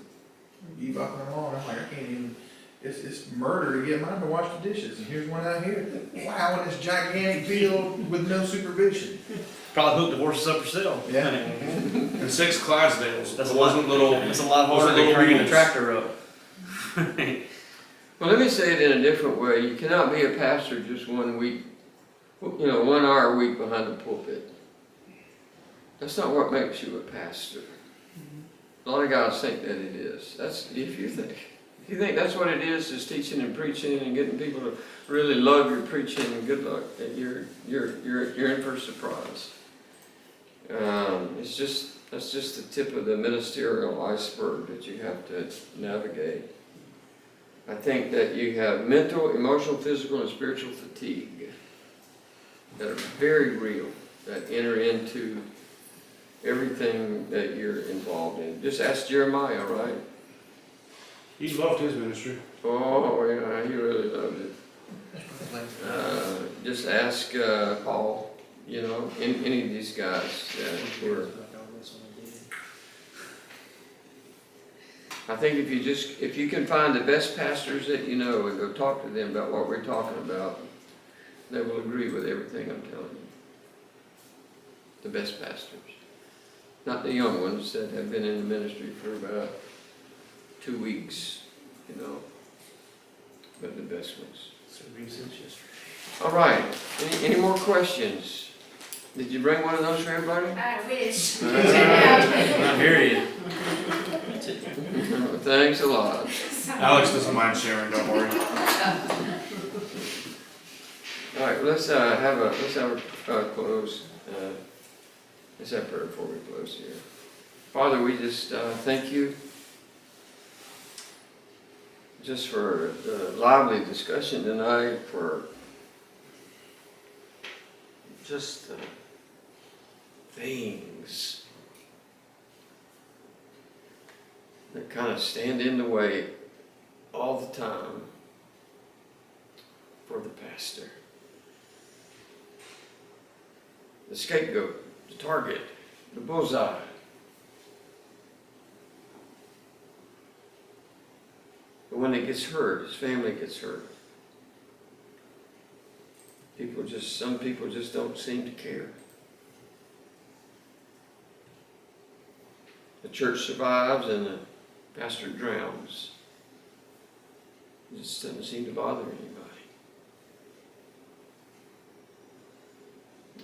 bebopping along. I'm like, I can't even, it's murder to get mine to wash the dishes. And here's one out here, plowing this gigantic field with no supervision.
Probably hooked the horses up herself.
Yeah.
And 6 Clydesdales,
That's
it
a
wasn't little.
It's a lot harder
wasn't
than
little
cranking a
mules.
tractor up.
Well, let me say it in a different way. You cannot be a pastor just 1 week, 1 hour a week behind the pulpit. That's not what makes you a pastor. A lot of guys think that it is. That's if you think that's what it is teaching and preaching and getting people to really love your preaching, and good luck. You're in for a surprise. That's just the tip of the ministerial iceberg that you have to navigate. I think that you have mental, emotional, physical, and spiritual fatigue that are very real, that enter into everything that you're involved in. Just ask Jeremiah, right?
He loved his ministry.
Oh, yeah, he really loved it. Just ask Paul, any of these guys that were. I think if you can find the best pastors that you know and go talk to them about what we're talking about, they will agree with everything I'm telling you. The best pastors. Not the young ones that have been in the ministry for about 2 weeks, but the best ones.
So recent yesterday.
All right, any more questions? Did you bring one of those for everybody?
I wish.
I hear you.
That's it.
Thanks a lot.
Alex doesn't mind sharing, don't worry.
All right, let's have a close. Let's have prayer before we close here. Father, we just thank you just for the lively discussion tonight, for just the things that kind of stand in the way all the time for the pastor. The scapegoat, the target, the bullseye. But when it gets hurt, his family gets hurt. Some people just don't seem to care. The church survives and the pastor drowns. It just doesn't seem to bother anybody.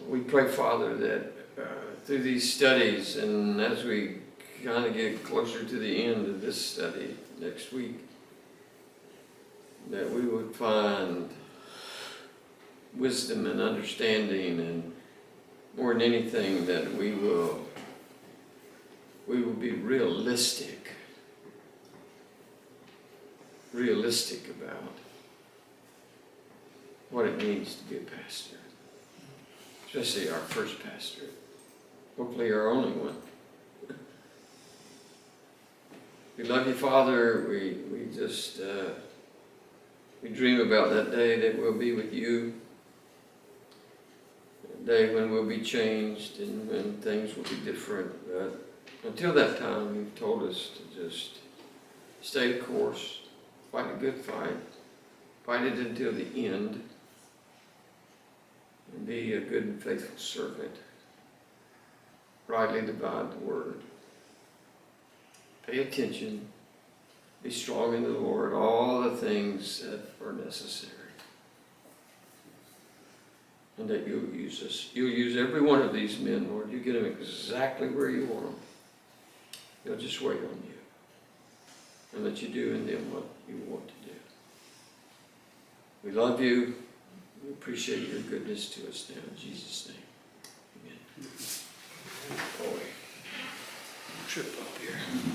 We pray, Father, that through these studies, and as we kind of get closer to the end of this study next week, that we would find wisdom and understanding, and more than anything, that we will be realistic about what it means to be a pastor, especially our first pastor, hopefully our only one. We love you, Father. We just we dream about that day that we'll be with you. day when we'll be changed and when things will be different. But until that time, you've told us to just stay the course, fight a good fight, fight it until the end, and be a good and faithful servant. Rightly divide the word. Pay attention. Be strong in the Lord. All the things that are necessary. And that you'll use us. You'll use every one of these men, Lord. You get them exactly where you want them. They'll just wait on you. And let you do in them what you want to do. We love you. We appreciate your goodness to us now. In Jesus' name. Amen. Boy. Trip up here.